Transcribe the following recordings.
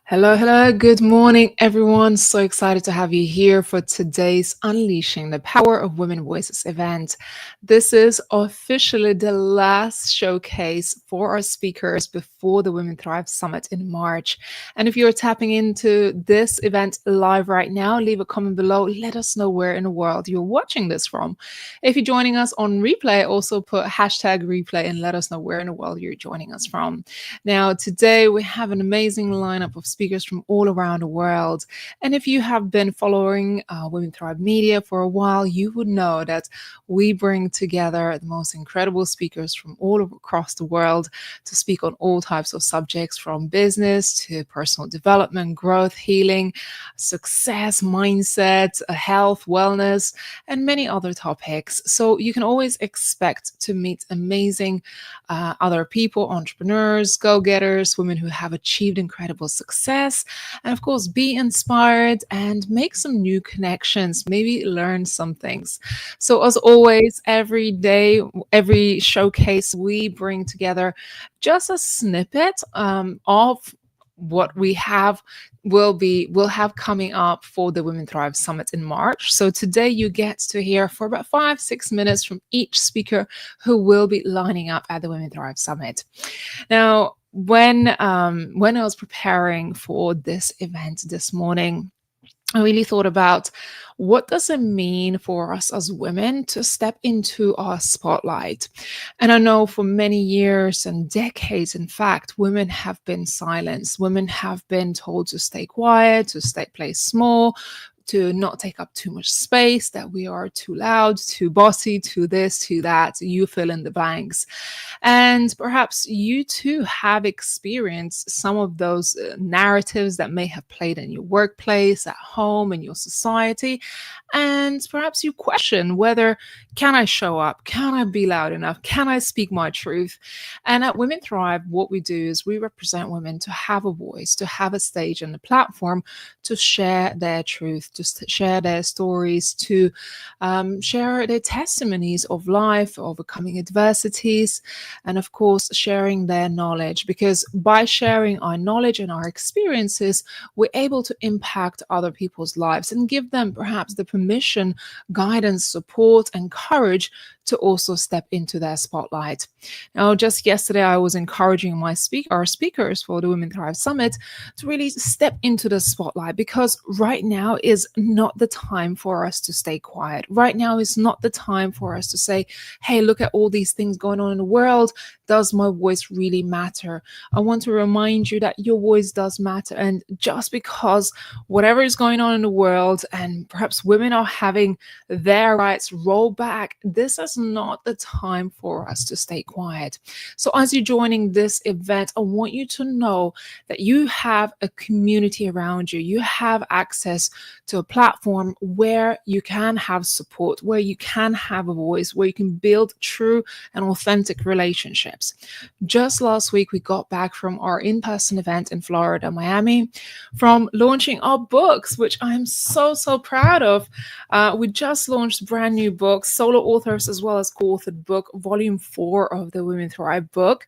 Hello, hello. Good morning, everyone. So excited to have you here for today's Unleashing the Power of Women Voices event. This is officially the last showcase for our speakers before the Women Thrive Summit in March. And if you're tapping into this event live right now, leave a comment below. Let us know where in the world you're watching this from. If you're joining us on replay, also put hashtag replay and let us know where in the world you're joining us from. Now, today we have an amazing lineup of speakers from all around the world. And if you have been following Women Thrive Media for a while, you would know that we bring together the most incredible speakers from all across the world to speak on all types of subjects, from business to personal development, growth, healing, success, mindset, health, wellness, and many other topics. So you can always expect to meet amazing other people, entrepreneurs, go-getters, women who have achieved incredible success, and of course, be inspired and make some new connections, maybe learn some things. So as always, every day, every showcase, we bring together just a snippet of what we have will have coming up for the Women Thrive Summit in March. So today you get to hear for about 5-6 minutes from each speaker who will be lining up at the Women Thrive Summit. Now, when I was preparing for this event this morning, I really thought about what does it mean for us as women to step into our spotlight. And I know for many years and decades, in fact, women have been silenced. Women have been told to stay quiet, to play small, to not take up too much space, that we are too loud, too bossy, too this, too that, you fill in the blanks. And perhaps you too have experienced some of those narratives that may have played in your workplace, at home, in your society. And perhaps you question whether, can I show up? Can I be loud enough? Can I speak my truth? And at Women Thrive, what we do is we represent women to have a voice, to have a stage and a platform to share their truth, to share their stories, to share their testimonies of life, overcoming adversities, and of course, sharing their knowledge. Because by sharing our knowledge and our experiences, we're able to impact other people's lives and give them perhaps the permission, guidance, support, and courage to also step into their spotlight. Now, just yesterday, I was encouraging our speakers for the Women Thrive Summit to really step into the spotlight, because right now is not the time for us to stay quiet. Right now is not the time for us to say, hey, look at all these things going on in the world. Does my voice really matter? I want to remind you that your voice does matter. And just because whatever is going on in the world and perhaps women are having their rights rolled back, this is not the time for us to stay quiet. So as you're joining this event, I want you to know that you have a community around you. You have access to a platform where you can have support, where you can have a voice, where you can build true and authentic relationships. Just last week, we got back from our in-person event in Florida, Miami, from launching our books, which I'm so proud of. We just launched brand new books, solo authors as well as co-authored book, volume 4 of the Women Thrive book.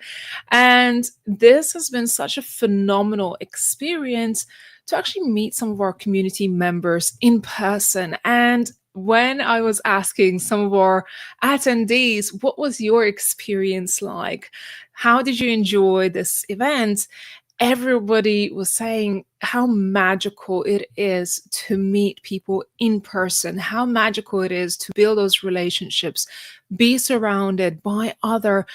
And this has been such a phenomenal experience to actually meet some of our community members in person. And when I was asking some of our attendees, what was your experience like? How did you enjoy this event? Everybody was saying how magical it is to meet people in person, how magical it is to build those relationships, be surrounded by other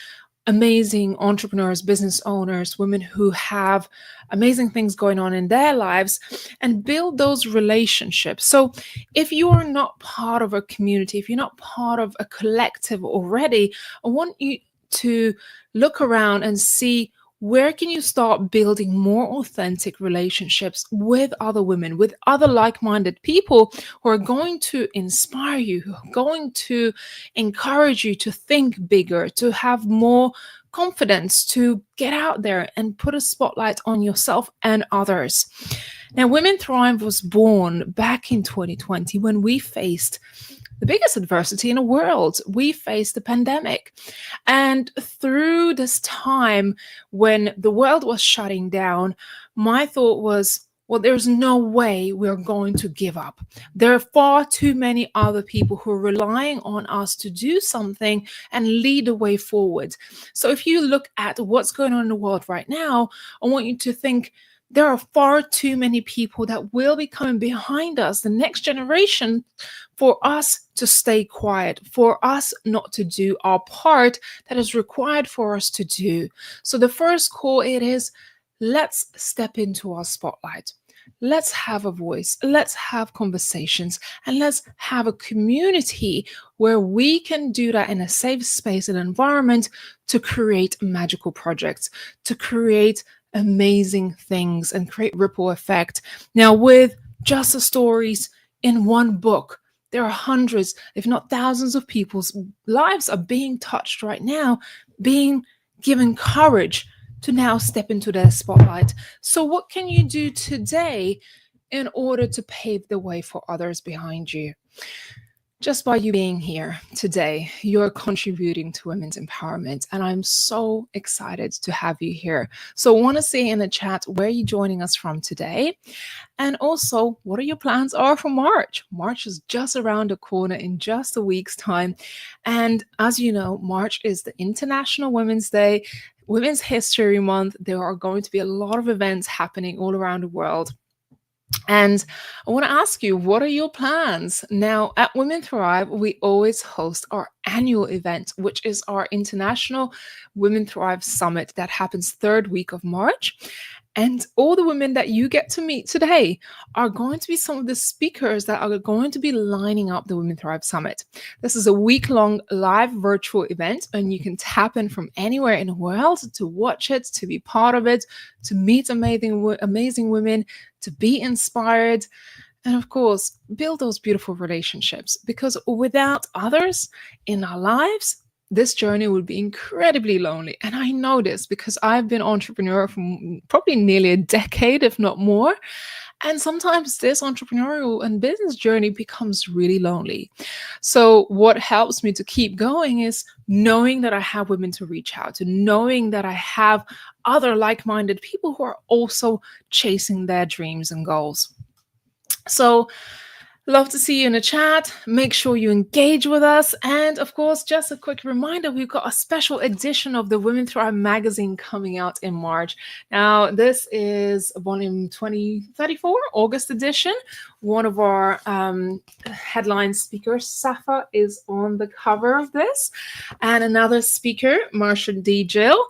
amazing entrepreneurs, business owners, women who have amazing things going on in their lives, and build those relationships. So if you are not part of a community, if you're not part of a collective already, I want you to look around and see, where can you start building more authentic relationships with other women, with other like-minded people who are going to inspire you, who are going to encourage you to think bigger, to have more confidence, to get out there and put a spotlight on yourself and others. Now, Women Thrive was born back in 2020 when we faced the biggest adversity in the world. We faced the pandemic. And through this time when the world was shutting down, my thought was, well, there's no way we're going to give up. There are far too many other people who are relying on us to do something and lead the way forward. So if you look at what's going on in the world right now, I want you to think there are far too many people that will be coming behind us, the next generation, for us to stay quiet, for us not to do our part that is required for us to do. So the first call, it is, let's step into our spotlight. Let's have a voice, let's have conversations, and let's have a community where we can do that in a safe space and environment to create magical projects, to create amazing things and create ripple effect. Now, with just the stories in one book, there are hundreds, if not thousands of people's lives are being touched right now, being given courage to now step into their spotlight. So what can you do today in order to pave the way for others behind you? Just by you being here today, you're contributing to women's empowerment, and I'm so excited to have you here. So I want to see in the chat where you're joining us from today, and also what are your plans are for March. March is just around the corner in just a week's time, and as you know, March is the International Women's Day, Women's History Month. There are going to be a lot of events happening all around the world. And I want to ask you, what are your plans? Now, at Women Thrive, we always host our annual event, which is our International Women Thrive Summit that happens third week of March. And all the women that you get to meet today are going to be some of the speakers that are going to be lining up the Women Thrive Summit. This is a week-long live virtual event, and you can tap in from anywhere in the world to watch it, to be part of it, to meet amazing women, to be inspired, and of course, build those beautiful relationships. Because without others in our lives, this journey would be incredibly lonely. And I know this because I've been entrepreneur for probably nearly a decade, if not more. And sometimes this entrepreneurial and business journey becomes really lonely. So what helps me to keep going is knowing that I have women to reach out to, knowing that I have other like-minded people who are also chasing their dreams and goals. So love to see you in the chat. Make sure you engage with us. And of course, just a quick reminder, we've got a special edition of the Women Thrive magazine coming out in March. Now, this is volume 2034, August edition. One of our headline speakers, Safa, is on the cover of this. And another speaker, Marsha D. Jill,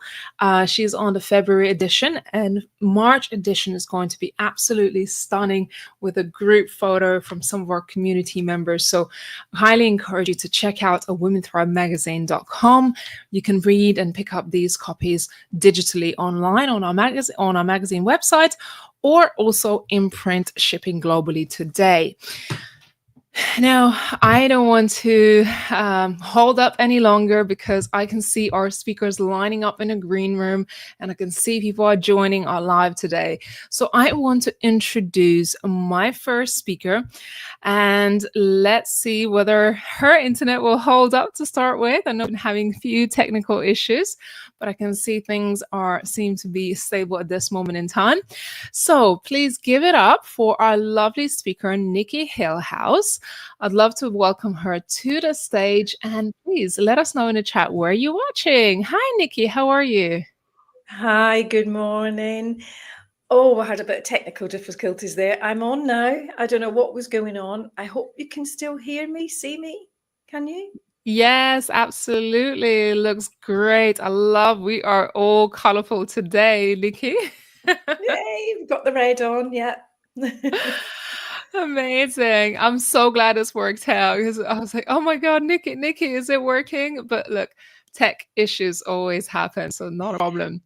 she's on the February edition. And March edition is going to be absolutely stunning with a group photo from some of our community members. So I highly encourage you to check out womenthrive-magazine.com. You can read and pick up these copies digitally online on our magazine website, or also in print, shipping globally today. Now, I don't want to hold up any longer because I can see our speakers lining up in a green room, and I can see people are joining our live today. So I want to introduce my first speaker, and let's see whether her internet will hold up to start with. I know I'm having a few technical issues, but I can see things seem to be stable at this moment in time. So please give it up for our lovely speaker, Nikki Hillhouse. I'd love to welcome her to the stage, and please let us know in the chat where you're watching. Hi, Nikki, how are you? Hi, good morning. Oh, I had a bit of technical difficulties there. I'm on now. I don't know what was going on. I hope you can still hear me, see me. Can you? Yes, absolutely. It looks great. We are all colorful today, Nikki. Yay, we've got the red on, yeah. Amazing. I'm so glad this worked out because I was like, oh my God, Nikki, is it working? But look, tech issues always happen, so not a problem.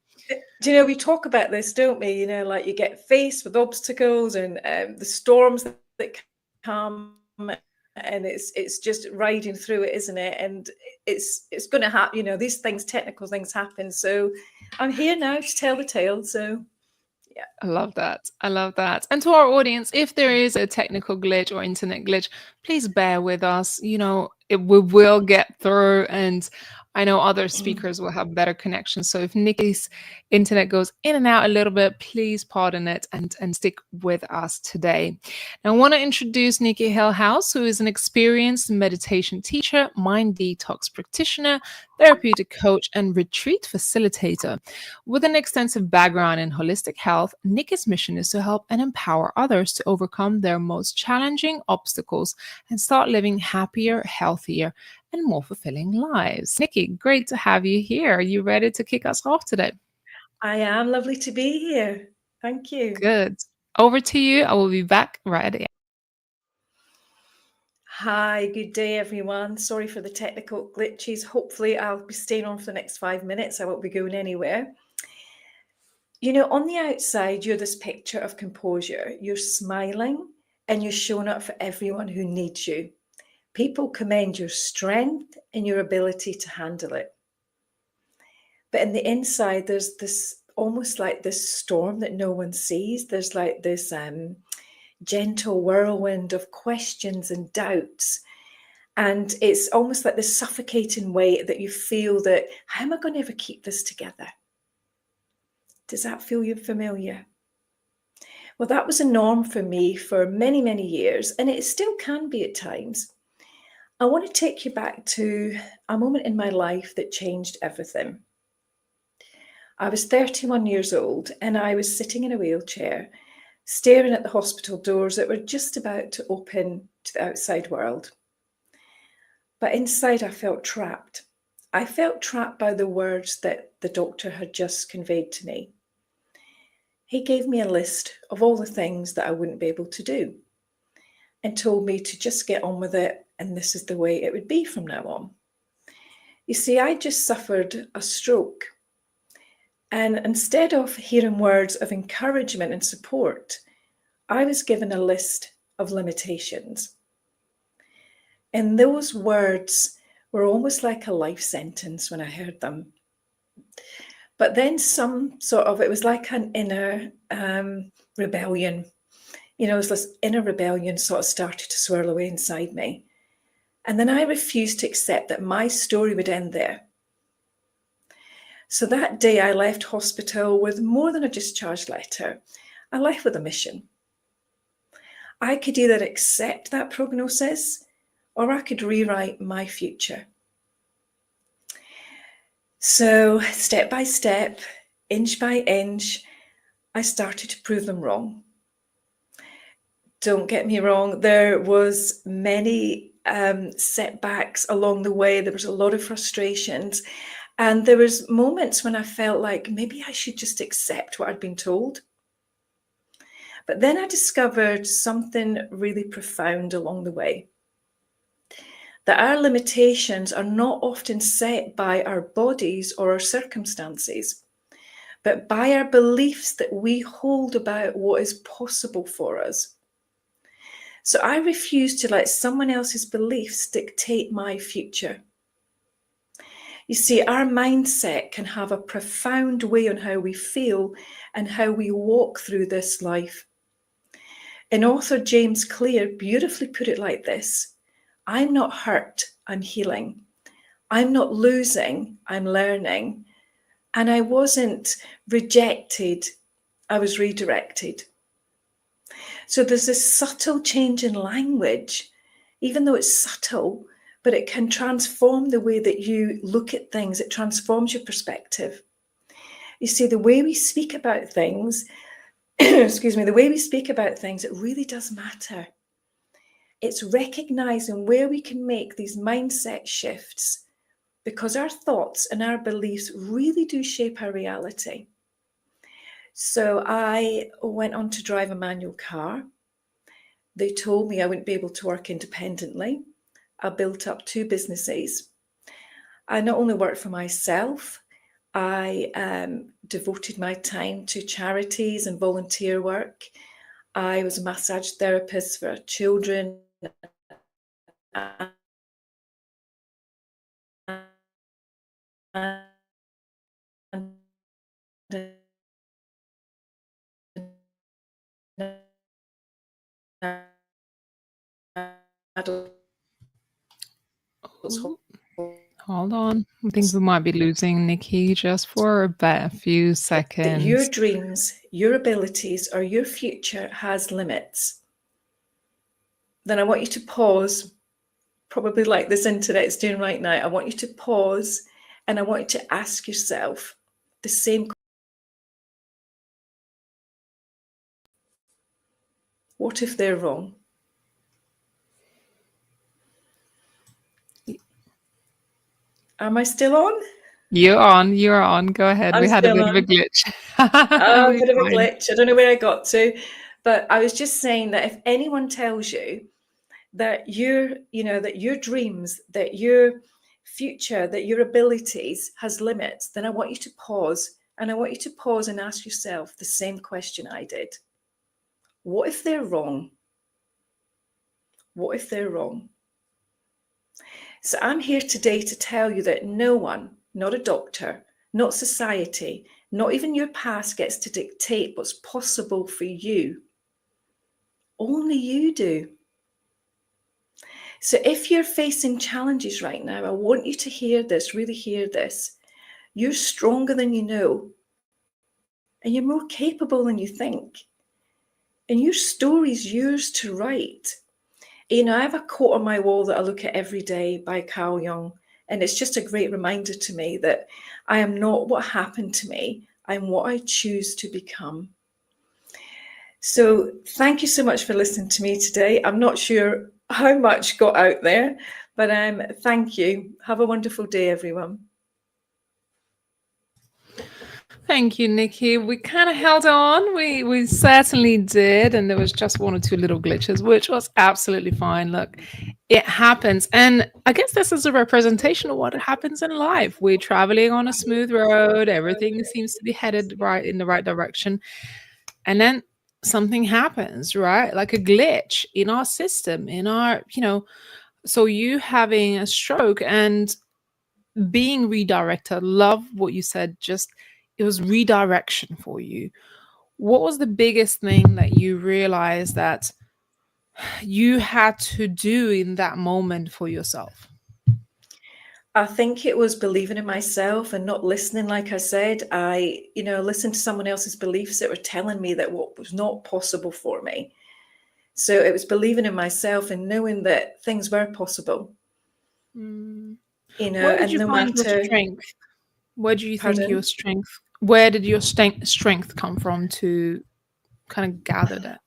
Do you know, we talk about this, don't we? You know, like you get faced with obstacles and the storms that come, and it's just riding through it, isn't it? And it's going to happen. You know, these things, technical things happen. So I'm here now to tell the tale. So I love that. I love that. And to our audience, if there is a technical glitch or internet glitch, please bear with us. We will get through, and I know other speakers will have better connections. So if Nikki's internet goes in and out a little bit, please pardon it and stick with us today. Now, I want to introduce Nikki Hillhouse, who is an experienced meditation teacher, mind detox practitioner, therapeutic coach, and retreat facilitator. With an extensive background in holistic health, Nikki's mission is to help and empower others to overcome their most challenging obstacles and start living happier, healthier, and more fulfilling lives. Nikki, great to have you here. Are you ready to kick us off today? I am. Lovely to be here. Thank you. Good. Over to you. I will be back right at the end. Hi, good day, everyone. Sorry for the technical glitches. Hopefully, I'll be staying on for the next 5 minutes. I won't be going anywhere. On the outside, you're this picture of composure. You're smiling and you're showing up for everyone who needs you. People commend your strength and your ability to handle it. But in the inside, there's this almost like this storm that no one sees. There's like this gentle whirlwind of questions and doubts. And it's almost like this suffocating weight that you feel that, how am I going to ever keep this together? Does that feel familiar? Well, that was a norm for me for many, many years, and it still can be at times. I want to take you back to a moment in my life that changed everything. I was 31 years old, and I was sitting in a wheelchair, staring at the hospital doors that were just about to open to the outside world. But inside, I felt trapped. I felt trapped by the words that the doctor had just conveyed to me. He gave me a list of all the things that I wouldn't be able to do and told me to just get on with it, and this is the way it would be from now on. You see, I just suffered a stroke. And instead of hearing words of encouragement and support, I was given a list of limitations. And those words were almost like a life sentence when I heard them. But then it was like an inner rebellion. It was this inner rebellion sort of started to swirl away inside me. And then I refused to accept that my story would end there. So that day I left hospital with more than a discharge letter. I left with a mission. I could either accept that prognosis or I could rewrite my future. So step by step, inch by inch, I started to prove them wrong. Don't get me wrong, there was many setbacks along the way. There was a lot of frustrations. And there was moments when I felt like maybe I should just accept what I'd been told. But then I discovered something really profound along the way. That our limitations are not often set by our bodies or our circumstances, but by our beliefs that we hold about what is possible for us. So I refuse to let someone else's beliefs dictate my future. You see, our mindset can have a profound way on how we feel and how we walk through this life. And author James Clear beautifully put it like this: I'm not hurt, I'm healing. I'm not losing, I'm learning. And I wasn't rejected, I was redirected. So there's this subtle change in language, even though it's subtle, but it can transform the way that you look at things. It transforms your perspective. You see, the way we speak about things, the way we speak about things, it really does matter. It's recognizing where we can make these mindset shifts, because our thoughts and our beliefs really do shape our reality. So I went on to drive a manual car. They told me I wouldn't be able to work independently. I built up 2 businesses. I not only worked for myself, I devoted my time to charities and volunteer work. I was a massage therapist for children and adults Ooh, hold on. I think we might be losing Nikki just for about a few that your seconds. dreams, your abilities, or your future has limits, then I want you to pause, probably like this internet is doing right now. I want you to pause and I want you to ask yourself the same: what if they're wrong? Am I still on? You're on. You're on. Go ahead. I'm We had a still bit of a on. glitch. Oh, a We're bit of a fine. glitch. I don't know where I got to, but I was just saying that if anyone tells you that that your dreams, that your future, that your abilities has limits, then I want you to pause, and I want you to pause and ask yourself the same question I did. What if they're wrong? What if they're wrong? So I'm here today to tell you that no one, not a doctor, not society, not even your past gets to dictate what's possible for you. Only you do. So if you're facing challenges right now, I want you to hear this, really hear this. You're stronger than you know, and you're more capable than you think. And your story's yours to write. You know, I have a quote on my wall that I look at every day by Carl Jung, and it's just a great reminder to me that I am not what happened to me, I'm what I choose to become. So thank you so much for listening to me today. I'm not sure how much got out there, but thank you. Have a wonderful day, everyone. Thank you, Nikki. We kind of held on. We certainly did, and there was just one or two little glitches, which was absolutely fine. Look, it happens, and I guess this is a representation of what happens in life. We're traveling on a smooth road. Everything seems to be headed right in the right direction, and then something happens, right? Like a glitch in our system, in our, so you having a stroke and being redirected. Love what you said. Just it was redirection for you. What was the biggest thing that you realized that you had to do in that moment for yourself? I think it was believing in myself and not listening. Like I said, I, listened to someone else's beliefs that were telling me that what was not possible for me. So it was believing in myself and knowing that things were possible, Mm. Where did and you no find your matter, strength? Where do you think your pardon. strength? Where did your strength come from to kind of gather that?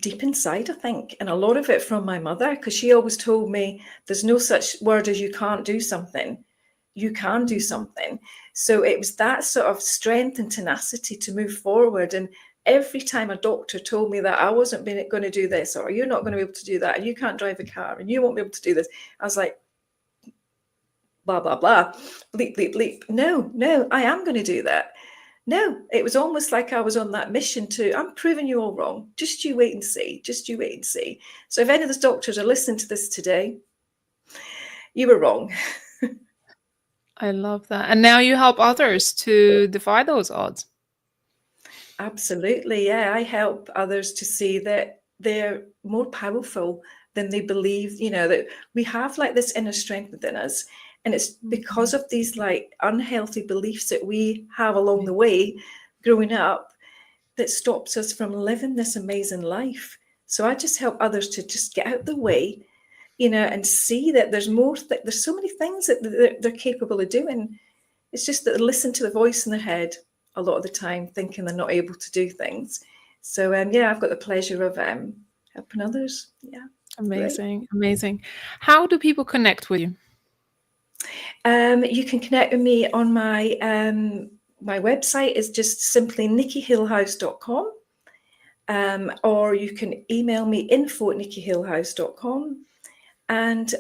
Deep inside, I think, and a lot of it from my mother, because she always told me there's no such word as you can't do something. You can do Mhm. something. So it was that sort of strength and tenacity to move forward. And every time a doctor told me that I wasn't going to do this, or you're not going to be able to do that, and you can't drive a car, and you won't be able to do this, I was like, blah, blah, blah, bleep, bleep, bleep. No, I am going to do that. No, it was almost like I was on that mission I'm proving you all wrong. Just you wait and see. Just you wait and see. So if any of those doctors are listening to this today, you were wrong. I love that. And now you help others to defy those odds. Absolutely. Yeah. I help others to see that they're more powerful than they believe, that we have like this inner strength within us. And it's because of these like unhealthy beliefs that we have along the way growing up that stops us from living this amazing life. So I just help others to just get out the way, and see that there's more, there's so many things that they're capable of doing. It's just that they listen to the voice in their head a lot of the time, thinking they're not able to do things. So yeah, I've got the pleasure of helping others. Yeah, it's great. Amazing, amazing. How do people connect with you? You can connect with me on my website is just simply nikkihillhouse.com. Or you can email me info@nikkihillhouse.com. And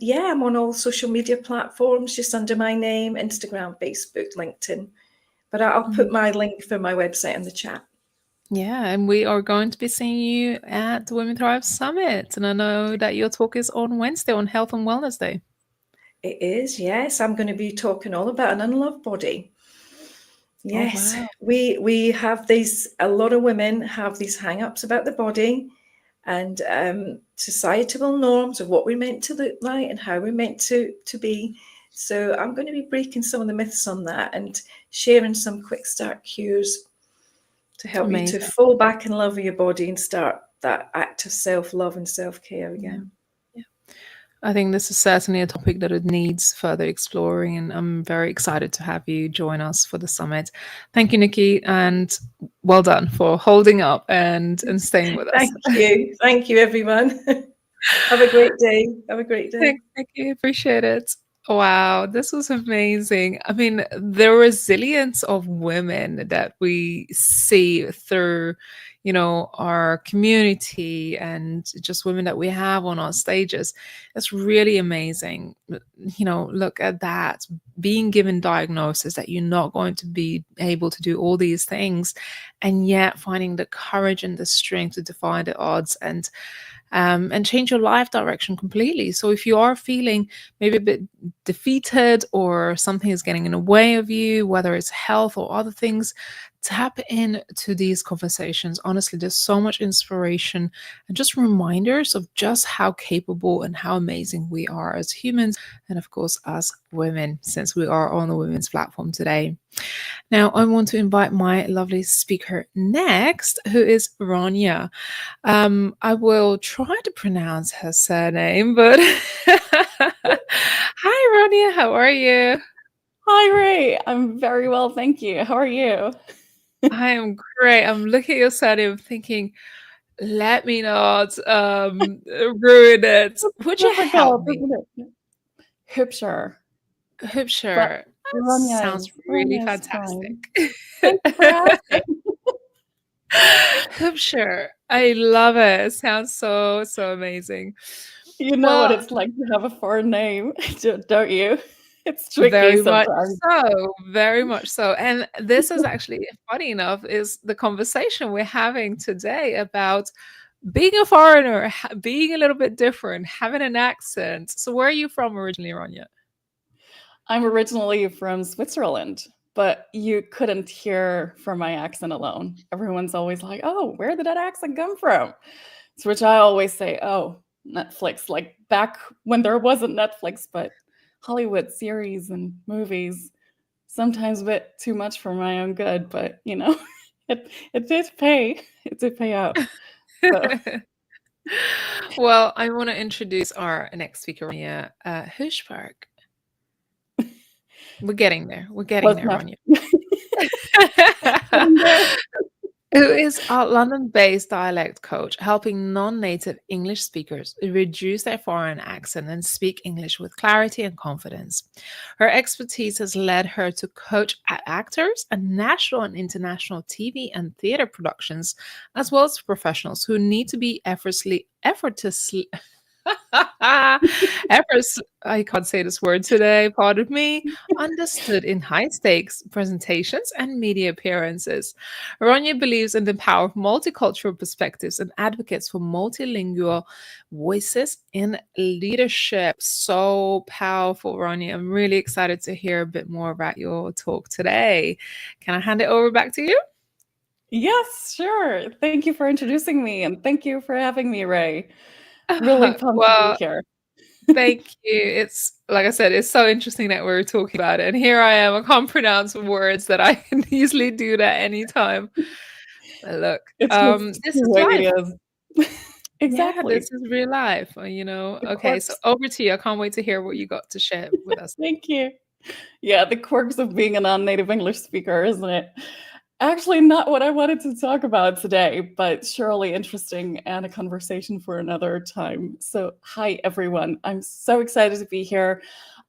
yeah, I'm on all social media platforms just under my name: Instagram, Facebook, LinkedIn. But I'll put my link for my website in the chat. Yeah, and we are going to be seeing you at the Women Thrive Summit. And I know that your talk is on Wednesday on Health and Wellness Day. It is, yes. I'm going to be talking all about an unloved body. Oh, Yes, wow. we have these, a lot of women have these hang-ups about the body, and societal norms of what we're meant to look like and how we're meant to be. So I'm going to be breaking some of the myths on that and sharing some quick start cues to help you to Amazing. fall back in love with your body and start that act of self-love and self-care again. Yeah. I think this is certainly a topic that it needs further exploring, and I'm very excited to have you join us for the summit. Thank you, Nikki, and well done for holding up and staying with us. Thank you, everyone. Have a great day. Have a great day. Thanks, Nikki. Appreciate it. Wow, this was amazing. I mean, the resilience of women that we see through, our community and just women that we have on our stages, it's really amazing. Look at that. Being given diagnosis that you're not going to be able to do all these things, and yet finding the courage and the strength to defy the odds and change your life direction completely. So if you are feeling maybe a bit defeated or something is getting in the way of you, whether it's health or other things, tap into these conversations. Honestly, there's so much inspiration and just reminders of just how capable and how amazing we are as humans, and of course as women, since we are on the women's platform today. Now, I want to invite my lovely speaker next, who is Rania. I will try to pronounce her surname, but hi, Rania. How are you? Hi, Ray. I'm very well, thank you. How are you? I am great. I'm looking at your surname thinking, let me not ruin it. Would you help Difficult, me? isn't it? 𝐻𝐻𝐻𝐻𝐻. But Sure. Rania Sounds really is fantastic. fine. Thank you for asking. Sure. I love it. It sounds so amazing. You know what it's like to have a foreign name, don't you? It's tricky sometimes. Very much so. And this is actually funny enough, is the conversation we're having today about being a foreigner, being a little bit different, having an accent. So where are you from originally, Rania? I'm originally from Switzerland, but you couldn't hear from my accent alone. Everyone's always like, oh, where did that accent come from? To which I always say, oh, Netflix, like back when there wasn't Netflix, but Hollywood series and movies, sometimes a bit too much for my own good, but it did pay. It did pay out. So. Well, I want to introduce our next speaker, Rania Hirschberg. We're getting there. We're getting there, Rania. Who is a London-based dialect coach, helping non-native English speakers reduce their foreign accent and speak English with clarity and confidence. Her expertise has led her to coach actors and national and international TV and theater productions, as well as professionals who need to be effortlessly I can't say this word today, pardon me, understood in high stakes presentations and media appearances. Rania believes in the power of multicultural perspectives and advocates for multilingual voices in leadership. So powerful, Rania. I'm really excited to hear a bit more about your talk today. Can I hand it over back to you? Yes, sure. Thank you for introducing me, and thank you for having me, Ray. Really pumped to be here. Thank you. It's like I said, it's so interesting that we're talking about it. And here I am, I can't pronounce words that I can easily do that anytime. But look, it's this is life. Exactly. Yeah, this is real life, Okay, so over to you. I can't wait to hear what you got to share with us. Thank you. Yeah, the quirks of being a non-native English speaker, isn't it? Actually, not what I wanted to talk about today, but surely interesting and a conversation for another time. So, hi, everyone. I'm so excited to be here.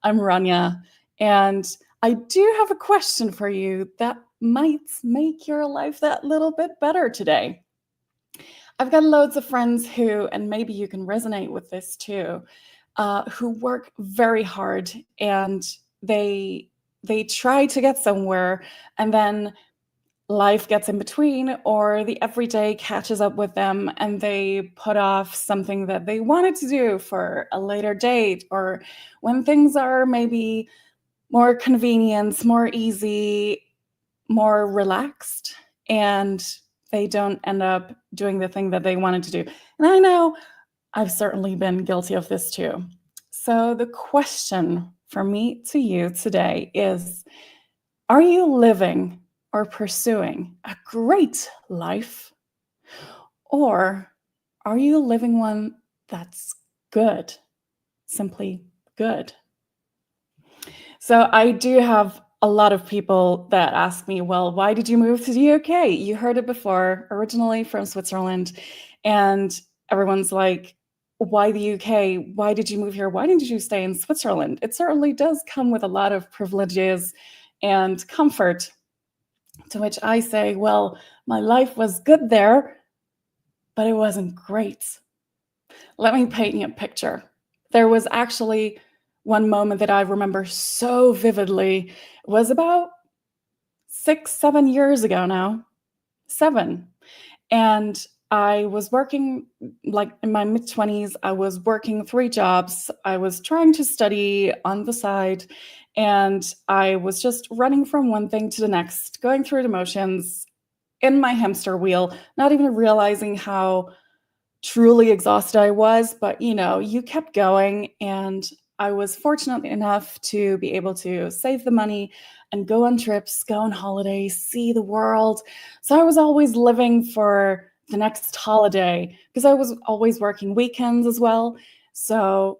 I'm Rania, and I do have a question for you that might make your life that little bit better today. I've got loads of friends who, and maybe you can resonate with this too, who work very hard and they try to get somewhere, and then life gets in between, or the everyday catches up with them and they put off something that they wanted to do for a later date, or when things are maybe more convenient, more easy, more relaxed, and They don't end up doing the thing that they wanted to do. And I know I've certainly been guilty of this too. So the question for me to you today is, are you living or pursuing a great life? Or are you living one that's good? Simply good. So I do have a lot of people that ask me, well, why did you move to the UK? You heard it before, originally from Switzerland. And everyone's like, why the UK? Why did you move here? Why didn't you stay in Switzerland? It certainly does come with a lot of privileges and comfort. To which I say, well, my life was good there, but it wasn't great. Let me paint you a picture. There was actually one moment that I remember so vividly. It was about 6, 7 years ago now, 7. And I was working, like in my mid-20s, I was working 3 jobs. I was trying to study on the side, and I was just running from one thing to the next, going through the motions in my hamster wheel, not even realizing how truly exhausted I was. But, you kept going, and I was fortunate enough to be able to save the money and go on trips, go on holidays, see the world. So I was always living for the next holiday because I was always working weekends as well. So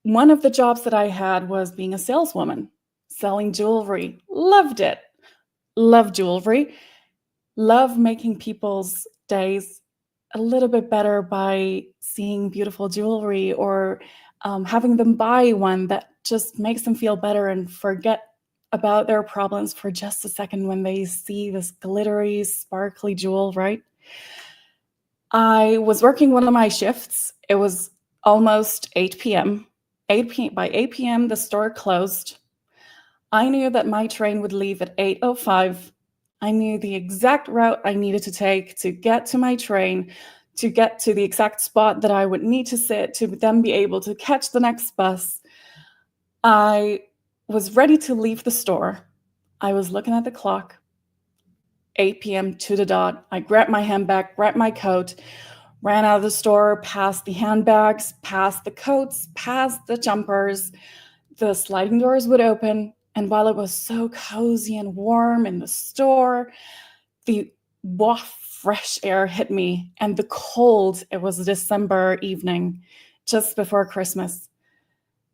one of the jobs that I had was being a saleswoman, selling jewelry. Loved it. Love jewelry. Love making people's days a little bit better by seeing beautiful jewelry or having them buy one that just makes them feel better and forget about their problems for just a second when they see this glittery, sparkly jewel, right? I was working one of my shifts. It was almost 8 p.m. By 8 p.m., the store closed. I knew that my train would leave at 8:05. I knew the exact route I needed to take to get to my train, to get to the exact spot that I would need to sit to then be able to catch the next bus. I was ready to leave the store. I was looking at the clock, 8 p.m. to the dot. I grabbed my handbag, grabbed my coat, ran out of the store, past the handbags, past the coats, past the jumpers. The sliding doors would open. And while it was so cozy and warm in the store, the fresh air hit me, and the cold. It was a December evening, just before Christmas.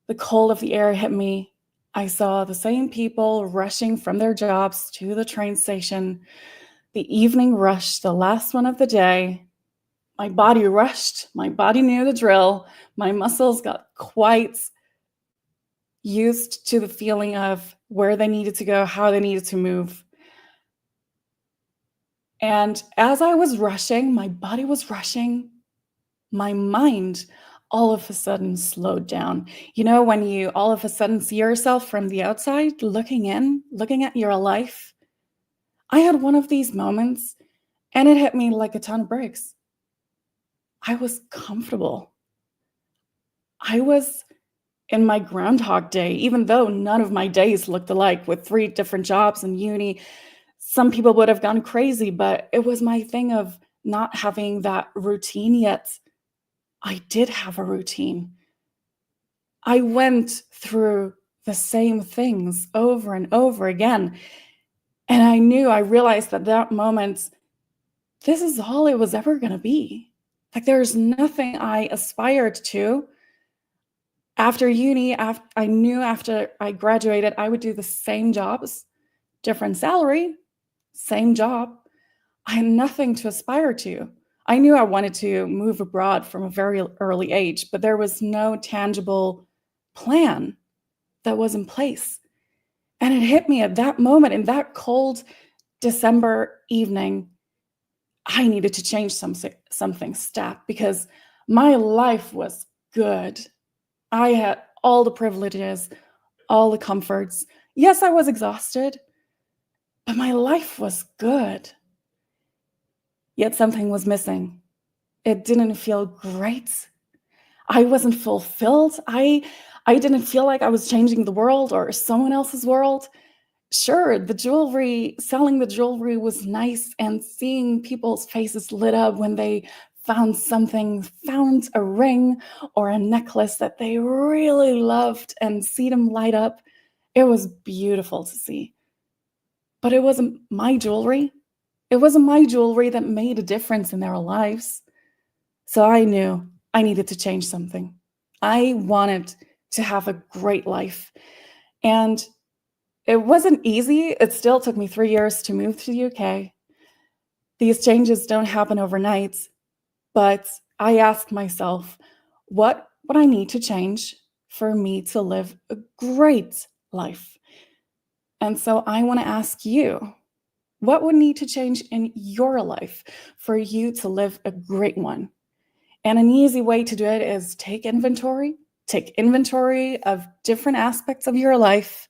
The cold of the air hit me. I saw the same people rushing from their jobs to the train station. The evening rush, the last one of the day. My body rushed. My body knew the drill. My muscles got quite used to the feeling of where they needed to go, how they needed to move. And as I was rushing, my body was rushing, my mind all of a sudden slowed down. When you all of a sudden see yourself from the outside, looking in, looking at your life. I had one of these moments, and it hit me like a ton of bricks. I was comfortable. I was in my Groundhog Day, even though none of my days looked alike with 3 different jobs in uni. Some people would have gone crazy, but it was my thing of not having that routine yet. I did have a routine. I went through the same things over and over again. And I realized at that moment, this is all it was ever going to be. Like, there's nothing I aspired to. After uni, I knew after I graduated, I would do the same jobs, different salary, same job. I had nothing to aspire to. I knew I wanted to move abroad from a very early age, but there was no tangible plan that was in place. And it hit me at that moment, in that cold December evening. I needed to change something stat, because my life was good. I had all the privileges, all the comforts. Yes, I was exhausted, but my life was good. Yet something was missing. It didn't feel great. I wasn't fulfilled. I didn't feel like I was changing the world or someone else's world. sure, selling the jewelry was nice, and seeing people's faces lit up when they found a ring or a necklace that they really loved, and see them light up, it was beautiful to see. But it wasn't my jewelry. It wasn't my jewelry that made a difference in their lives. So I knew I needed to change something. I wanted to have a great life. And it wasn't easy. It still took me 3 years to move to the UK. These changes don't happen overnight, but I asked myself, what would I need to change for me to live a great life? And so I want to ask you, what would need to change in your life for you to live a great one? And an easy way to do it is take inventory of different aspects of your life,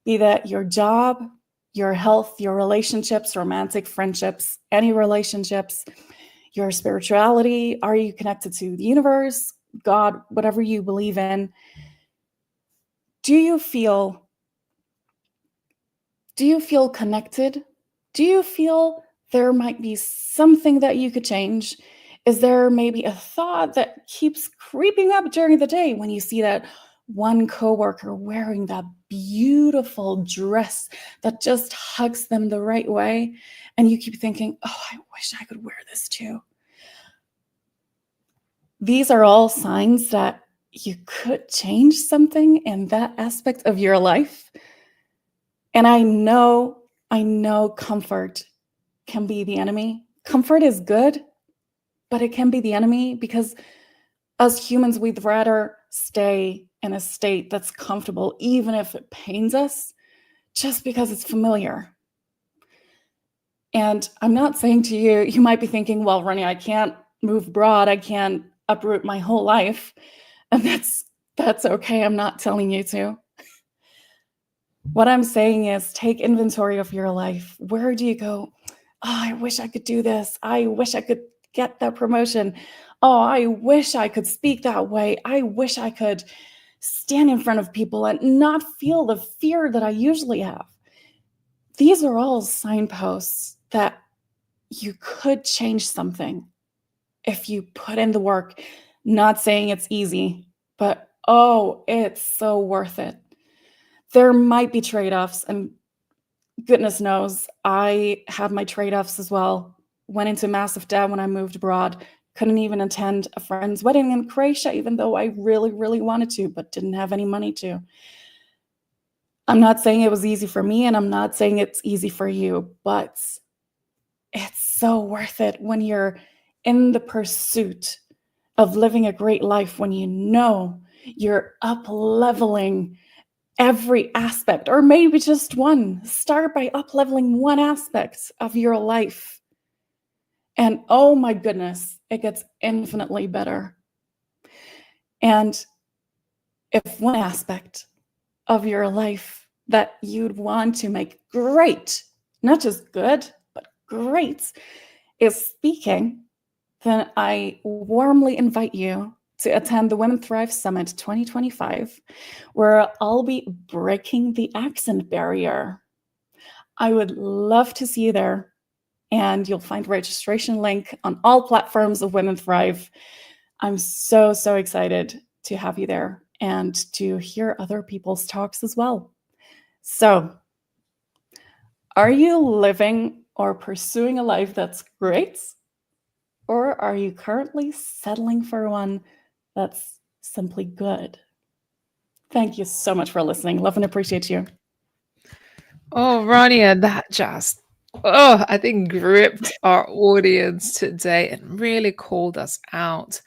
be that your job, your health, your relationships, romantic friendships, any relationships, your spirituality. Are you connected to the universe, God, whatever you believe in? Do you feel connected? Do you feel there might be something that you could change? Is there maybe a thought that keeps creeping up during the day when you see that one coworker wearing that beautiful dress that just hugs them the right way, and you keep thinking, oh, I wish I could wear this too? These are all signs that you could change something in that aspect of your life. And I know comfort can be the enemy. Comfort is good, but it can be the enemy, because as humans, we'd rather stay in a state that's comfortable, even if it pains us, just because it's familiar. And I'm not saying to you, you might be thinking, well, Ronnie, I can't move abroad. I can't uproot my whole life. And that's okay. I'm not telling you to. What I'm saying is take inventory of your life. Where do you go? Oh, I wish I could do this. I wish I could get that promotion. Oh, I wish I could speak that way. I wish I could stand in front of people and not feel the fear that I usually have. These are all signposts that you could change something if you put in the work. Not saying it's easy, but oh, it's so worth it. There might be trade-offs, and goodness knows I had my trade-offs as well. Went into massive debt when I moved abroad. Couldn't even attend a friend's wedding in Croatia, even though I really, really wanted to, but didn't have any money to. I'm not saying it was easy for me, and I'm not saying it's easy for you, but it's so worth it when you're in the pursuit of living a great life, when you know you're up-leveling every aspect, or maybe just one. Start by up-leveling one aspect of your life. And oh my goodness, it gets infinitely better. And if one aspect of your life that you'd want to make great, not just good, but great, is speaking, then I warmly invite you to attend the Women Thrive Summit 2025, where I'll be breaking the accent barrier. I would love to see you there, and you'll find registration link on all platforms of Women Thrive. I'm so, so excited to have you there and to hear other people's talks as well. So, are you living or pursuing a life that's great? Or are you currently settling for one that's simply good? Thank you so much for listening. Love and appreciate you. Oh, Rania, that just, I think gripped our audience today and really called us out.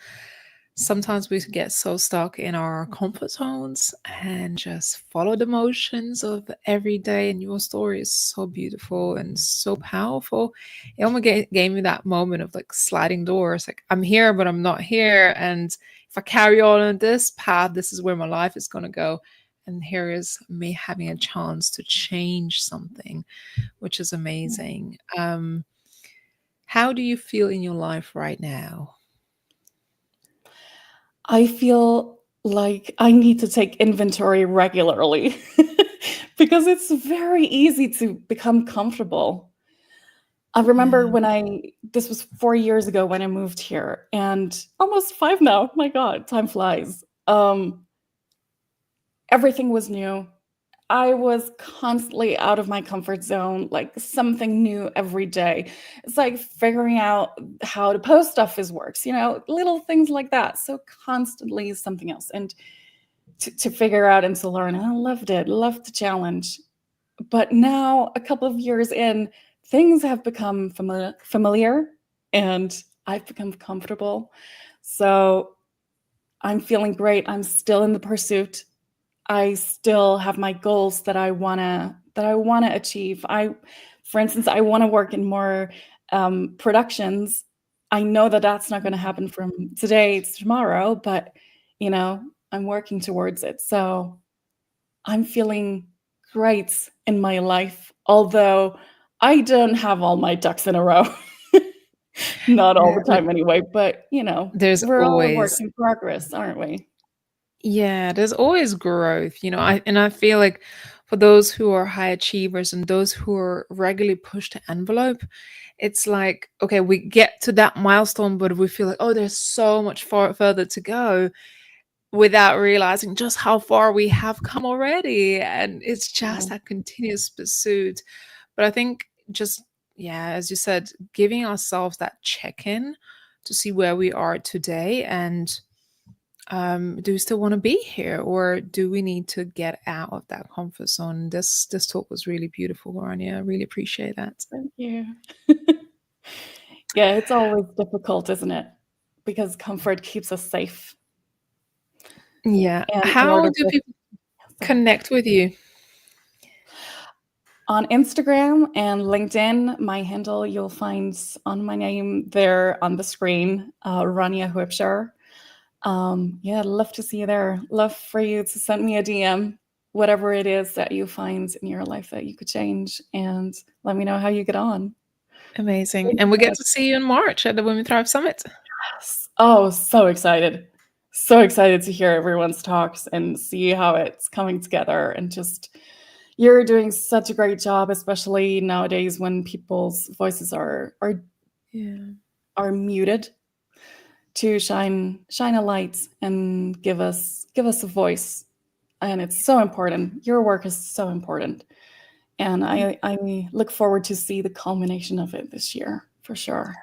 Sometimes we get so stuck in our comfort zones and just follow the motions of every day. And your story is so beautiful and so powerful. It almost gave me that moment of like sliding doors. Like, I'm here, but I'm not here. And if I carry on in this path, this is where my life is going to go. And here is me having a chance to change something, which is amazing. How do you feel in your life right now? I feel like I need to take inventory regularly because it's very easy to become comfortable. I remember this was 4 years ago when I moved here, and almost 5 now. My God, time flies. Everything was new. I was constantly out of my comfort zone, like something new every day. It's like figuring out how the post office works, little things like that. So constantly something else. And to figure out and to learn. And I loved the challenge. But now, a couple of years in, things have become familiar and I've become comfortable. So I'm feeling great. I'm still in the pursuit. I still have my goals that I wanna achieve. For instance, I want to work in more productions. I know that that's not going to happen from today to tomorrow, but I'm working towards it. So I'm feeling great in my life, although I don't have all my ducks in a row. Not all the time anyway, but we're all a work in progress, aren't we? Yeah, there's always growth, I feel like for those who are high achievers and those who are regularly push the envelope, it's like, okay, we get to that milestone, but we feel like, oh, there's so much further to go, without realizing just how far we have come already. And it's just a continuous pursuit. But I think just, as you said, giving ourselves that check-in to see where we are today, and do we still want to be here, or do we need to get out of that comfort zone? This talk was really beautiful, Rania. I really appreciate that. Thank you. Yeah, it's always difficult, isn't it? Because comfort keeps us safe. Yeah. How do people connect with you? On Instagram and LinkedIn, my handle you'll find on my name there on the screen, Rania 𝐸. I'd love to see you there. Love for you to send me a DM, whatever it is that you find in your life that you could change, and let me know how you get on. Amazing. And we get to see you in March at the Women Thrive Summit. Yes. Oh, so excited. So excited to hear everyone's talks and see how it's coming together. And just, you're doing such a great job, especially nowadays when people's voices are muted, to shine a light and give us a voice. And it's so important. Your work is so important. And I look forward to see the culmination of it this year, for sure.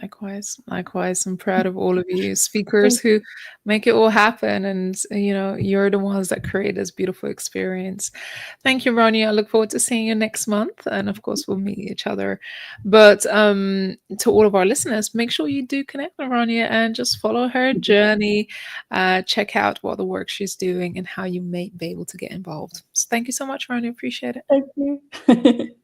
Likewise. I'm proud of all of you speakers who make it all happen. And, you're the ones that create this beautiful experience. Thank you, Rania. I look forward to seeing you next month. And of course, we'll meet each other. But to all of our listeners, make sure you do connect with Rania and just follow her journey. Check out what the work she's doing and how you may be able to get involved. So thank you so much, Rania. Appreciate it. Thank you.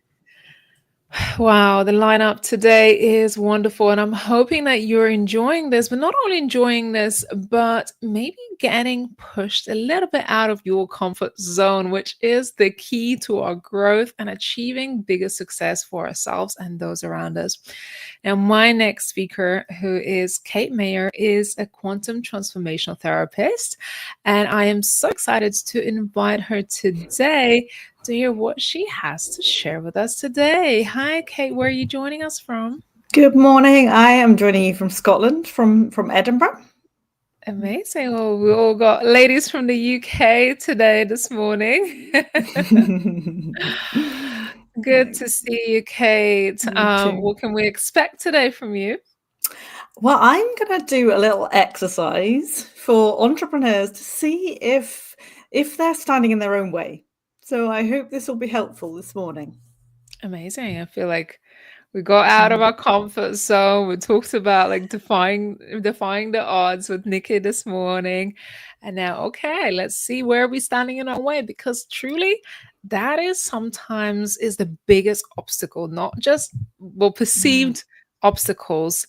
Wow, the lineup today is wonderful, and I'm hoping that you're enjoying this, but not only enjoying this, but maybe getting pushed a little bit out of your comfort zone, which is the key to our growth and achieving bigger success for ourselves and those around us. Now, my next speaker, who is Kate Mayer, is a quantum transformational therapist, and I am so excited to invite her today to hear what she has to share with us today. Hi, Kate. Where are you joining us from? Good morning. I am joining you from Scotland, from Edinburgh. Amazing. Well, we all got ladies from the UK today, this morning. Good to see you, Kate. What can we expect today from you? Well, I'm going to do a little exercise for entrepreneurs to see if they're standing in their own way. So I hope this will be helpful this morning. Amazing. I feel like we got out of our comfort zone. We talked about like defying the odds with Nikki this morning. And now, okay, let's see where we're standing in our way, because truly that is sometimes is the biggest obstacle, not just perceived obstacles,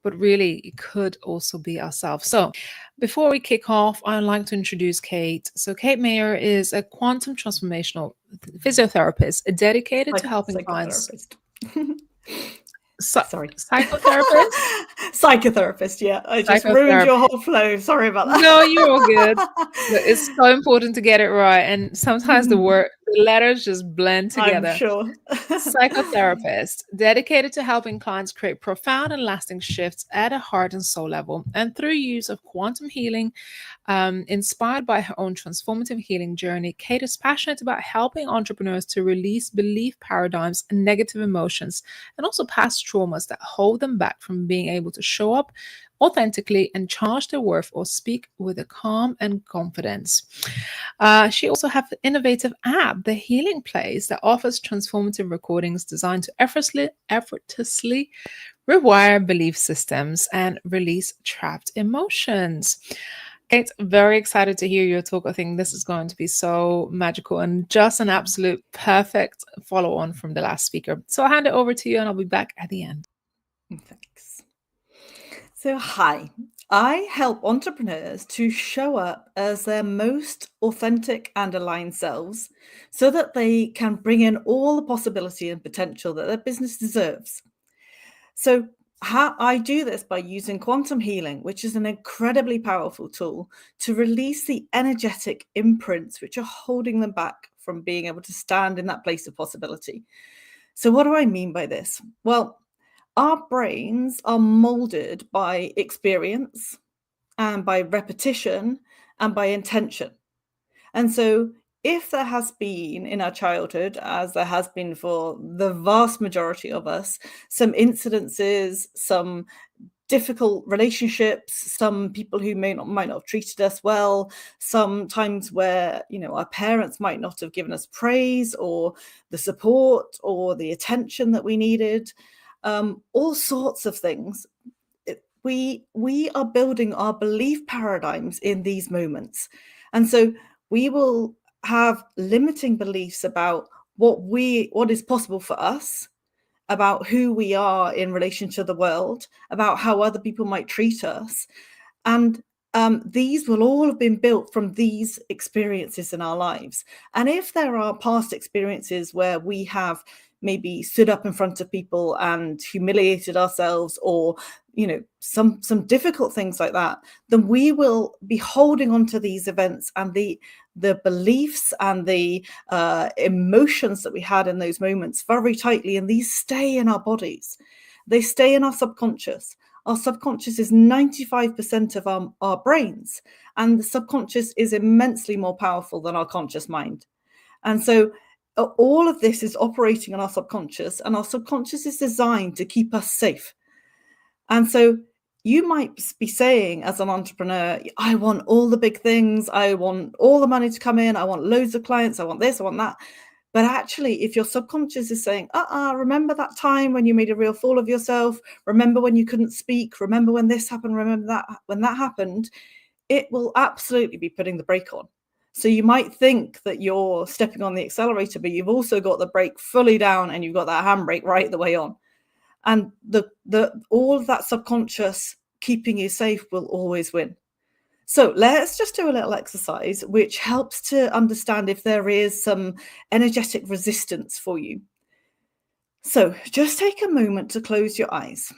but really it could also be ourselves. So before we kick off, I'd like to introduce Kate. So Kate Mayer is a quantum transformational physiotherapist dedicated to helping clients. Sorry. Psychotherapist? Psychotherapist, yeah. I just ruined your whole flow. Sorry about that. No, you're all good. But it's so important to get it right. And sometimes the letters just blend together. I'm sure. Psychotherapist, dedicated to helping clients create profound and lasting shifts at a heart and soul level. And through use of quantum healing, inspired by her own transformative healing journey, Kate is passionate about helping entrepreneurs to release belief paradigms and negative emotions, and also past traumas that hold them back from being able to show up authentically and charge their worth or speak with a calm and confidence. She also has an innovative app, The Healing Place, that offers transformative recordings designed to effortlessly rewire belief systems and release trapped emotions. Kate, very excited to hear your talk. I think this is going to be so magical and just an absolute perfect follow-on from the last speaker. So I'll hand it over to you and I'll be back at the end. Thanks. So, hi. I help entrepreneurs to show up as their most authentic and aligned selves so that they can bring in all the possibility and potential that their business deserves. So, how I do this by using quantum healing, which is an incredibly powerful tool to release the energetic imprints which are holding them back from being able to stand in that place of possibility. So what do I mean by this? Well, our brains are molded by experience and by repetition and by intention. And so if there has been in our childhood, as there has been for the vast majority of us, some incidences, some difficult relationships, some people who might not have treated us well, some times where, our parents might not have given us praise or the support or the attention that we needed, all sorts of things. We are building our belief paradigms in these moments. And so we will have limiting beliefs about what is possible for us, about who we are in relation to the world, about how other people might treat us. And these will all have been built from these experiences in our lives. And if there are past experiences where we have maybe stood up in front of people and humiliated ourselves, or some difficult things like that, then we will be holding on to these events and the beliefs and the emotions that we had in those moments very tightly, and these stay in our bodies. They stay in our subconscious. Our subconscious is 95% of our brains, and the subconscious is immensely more powerful than our conscious mind. And so all of this is operating on our subconscious, and our subconscious is designed to keep us safe. And so you might be saying as an entrepreneur, I want all the big things. I want all the money to come in. I want loads of clients. I want this, I want that. But actually, if your subconscious is saying, remember that time when you made a real fool of yourself? Remember when you couldn't speak? Remember when this happened? Remember that when that happened? It will absolutely be putting the brake on. So you might think that you're stepping on the accelerator, but you've also got the brake fully down and you've got that handbrake right the way on. And all of that subconscious keeping you safe will always win. So let's just do a little exercise which helps to understand if there is some energetic resistance for you. So just take a moment to close your eyes.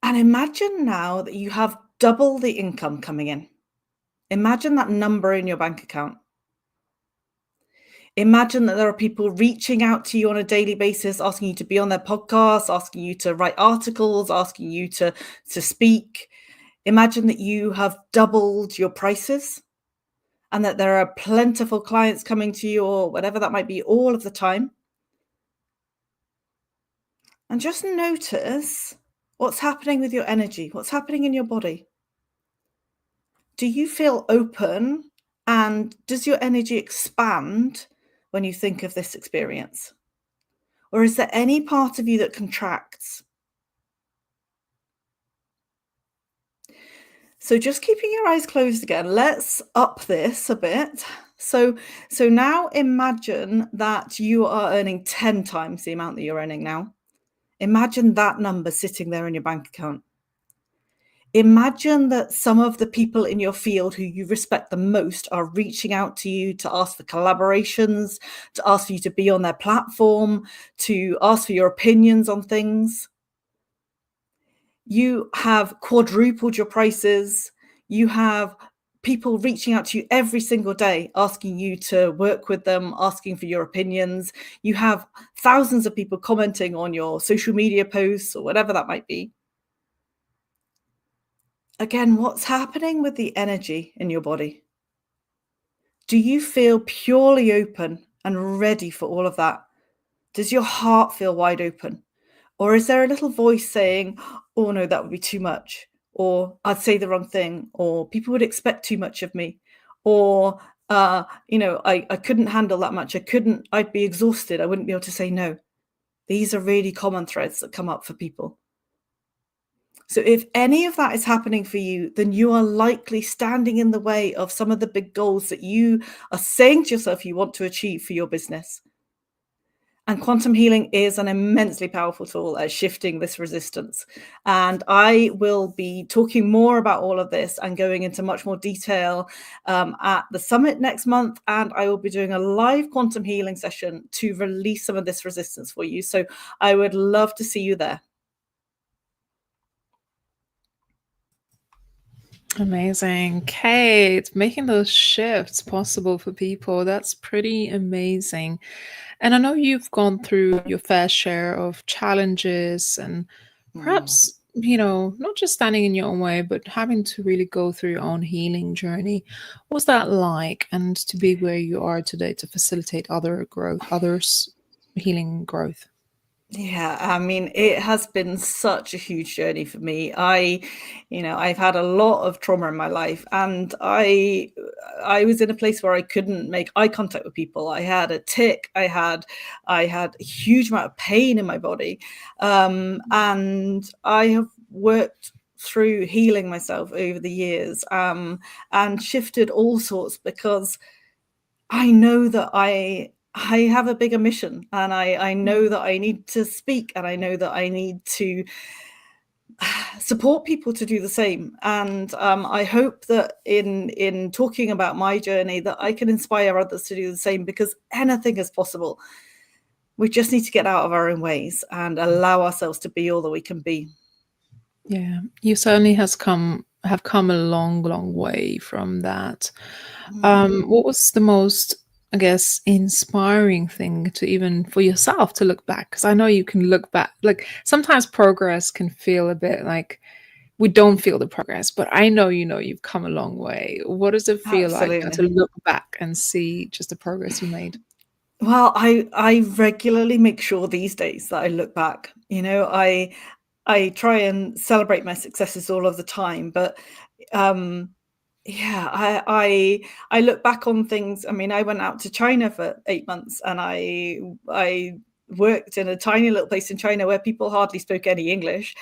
And imagine now that you have double the income coming in. Imagine that number in your bank account. Imagine that there are people reaching out to you on a daily basis, asking you to be on their podcast, asking you to write articles, asking you to speak. Imagine that you have doubled your prices and that there are plentiful clients coming to you, or whatever that might be, all of the time. And just notice what's happening with your energy, what's happening in your body. Do you feel open, and does your energy expand when you think of this experience? Or is there any part of you that contracts? So just keeping your eyes closed again, let's up this a bit. So now imagine that you are earning 10 times the amount that you're earning now. Imagine that number sitting there in your bank account. Imagine that some of the people in your field who you respect the most are reaching out to you to ask for collaborations, to ask for you to be on their platform, to ask for your opinions on things. You have quadrupled your prices. You have people reaching out to you every single day, asking you to work with them, asking for your opinions. You have thousands of people commenting on your social media posts or whatever that might be. Again, what's happening with the energy in your body? Do you feel purely open and ready for all of that? Does your heart feel wide open? Or is there a little voice saying, oh no, that would be too much? Or I'd say the wrong thing, or people would expect too much of me, or I couldn't handle that much. I'd be exhausted. I wouldn't be able to say no. These are really common threads that come up for people. So if any of that is happening for you, then you are likely standing in the way of some of the big goals that you are saying to yourself you want to achieve for your business. And quantum healing is an immensely powerful tool at shifting this resistance. And I will be talking more about all of this and going into much more detail at the summit next month. And I will be doing a live quantum healing session to release some of this resistance for you. So I would love to see you there. Amazing. Kate, making those shifts possible for people, that's pretty amazing. And I know you've gone through your fair share of challenges and perhaps, not just standing in your own way, but having to really go through your own healing journey. What's that like? And to be where you are today to facilitate others' healing growth? Yeah, I mean, it has been such a huge journey for me. I've had a lot of trauma in my life, and I was in a place where I couldn't make eye contact with people. I had a tic. I had a huge amount of pain in my body, and I have worked through healing myself over the years, and shifted all sorts because I know that I have a bigger mission, and I know that I need to speak, and I know that I need to support people to do the same. And I hope that in talking about my journey that I can inspire others to do the same, because anything is possible. We just need to get out of our own ways and allow ourselves to be all that we can be. Yeah, you certainly have come a long, long way from that. What was the most, I guess, inspiring thing to even for yourself to look back? Because I know you can look back. Like sometimes progress can feel a bit like we don't feel the progress, but I know you've come a long way. What does it feel like to look back and see just the progress you made? Well, I regularly make sure these days that I look back. I try and celebrate my successes all of the time, but yeah, I look back on things. I mean, I went out to China for 8 months, and I worked in a tiny little place in China where people hardly spoke any English,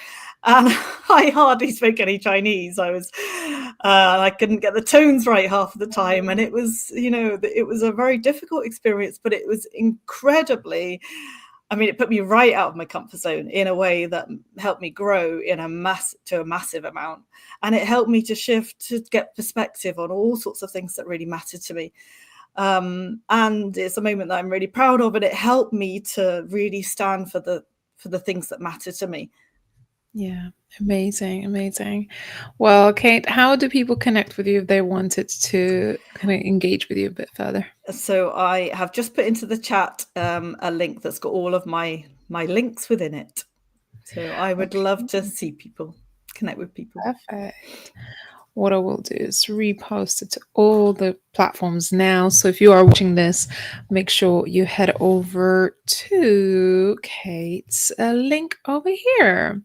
and I hardly spoke any Chinese. I couldn't get the tones right half of the time, and it was a very difficult experience, but it was incredibly. I mean, it put me right out of my comfort zone in a way that helped me grow to a massive amount. And it helped me to shift, to get perspective on all sorts of things that really mattered to me. And it's a moment that I'm really proud of, and it helped me to really stand for the things that matter to me. Yeah, amazing. Well, Kate, how do people connect with you if they wanted to kind of engage with you a bit further? So I have just put into the chat a link that's got all of my links within it. So I would love to see people, connect with people. Perfect. What I will do is repost it to all the platforms now. So if you are watching this, make sure you head over to Kate's link over here.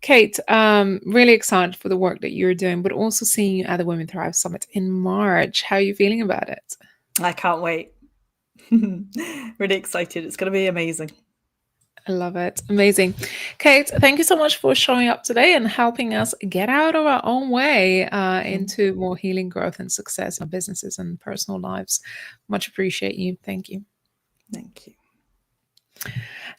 Kate, really excited for the work that you're doing, but also seeing you at the Women Thrive Summit in March. How are you feeling about it? I can't wait. Really excited. It's going to be amazing. I love it. Amazing. Kate, thank you so much for showing up today and helping us get out of our own way into more healing, growth, and success in our businesses and personal lives. Much appreciate you. Thank you. Thank you.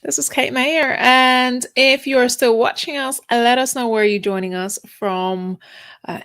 This is Kate Mayer, and if you are still watching us, let us know where you're joining us from.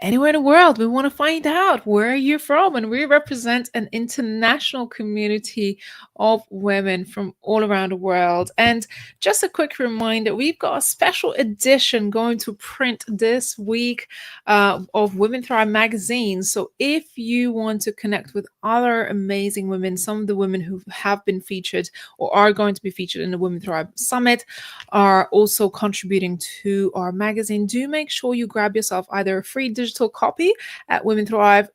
Anywhere in the world, we want to find out where you're from, and we represent an international community of women from all around the world. And just a quick reminder, we've got a special edition going to print this week of Women Thrive magazine. So if you want to connect with other amazing women, some of the women who have been featured or are going to be featured in the Women Thrive Summit are also contributing to our magazine, do make sure you grab yourself either a free digital copy at womenthrive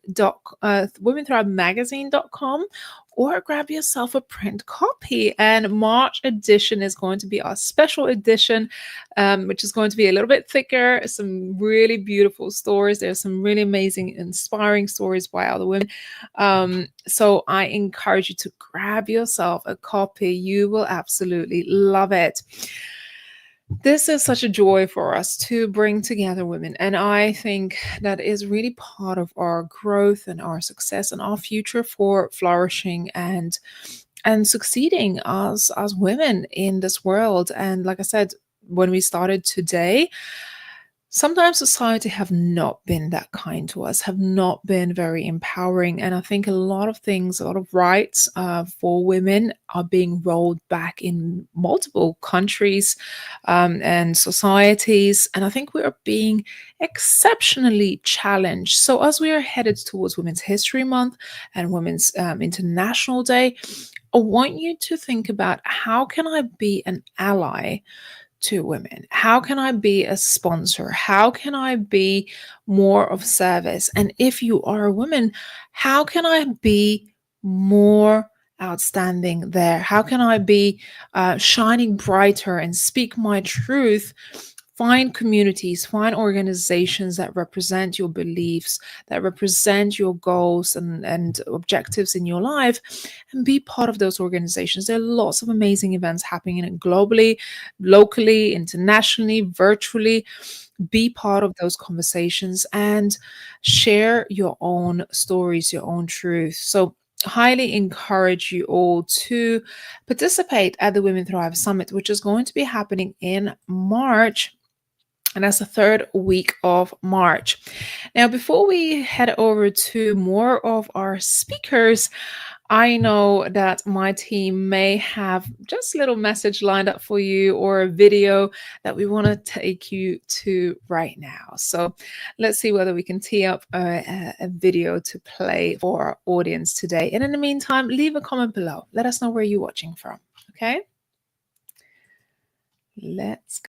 magazine.com, or grab yourself a print copy. And March edition is going to be our special edition, which is going to be a little bit thicker, some really beautiful stories. There's some really amazing, inspiring stories by other women. So I encourage you to grab yourself a copy. You will absolutely love it. This is such a joy for us to bring together women, and I think that is really part of our growth and our success and our future for flourishing and succeeding as women in this world. And like I said, when we started today, sometimes society have not been that kind to us, have not been very empowering. And I think a lot of things, a lot of rights for women are being rolled back in multiple countries and societies. And I think we are being exceptionally challenged. So as we are headed towards Women's History Month and Women's International Day, I want you to think about, how can I be an ally to women? How can I be a sponsor? How can I be more of service? And if you are a woman, how can I be more outstanding there? How can I be shining brighter and speak my truth? Find communities, find organizations that represent your beliefs, that represent your goals and objectives in your life, and be part of those organizations. There are lots of amazing events happening globally, locally, internationally, virtually. Be part of those conversations and share your own stories, your own truth. So highly encourage you all to participate at the Women Thrive Summit, which is going to be happening in March. And that's the third week of March. Now, before we head over to more of our speakers, I know that my team may have just a little message lined up for you, or a video that we want to take you to right now. So let's see whether we can tee up a video to play for our audience today. And in the meantime, leave a comment below. Let us know where you're watching from. Okay? Let's go.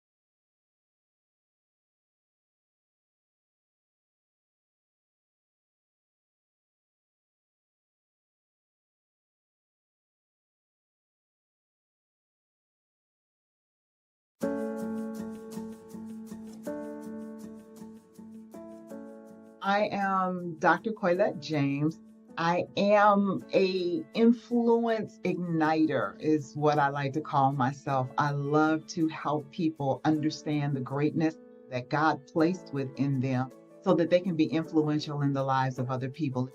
I am Dr. 𝐷𝐸𝐸. I am a influence igniter, is what I like to call myself. I love to help people understand the greatness that God placed within them so that they can be influential in the lives of other people.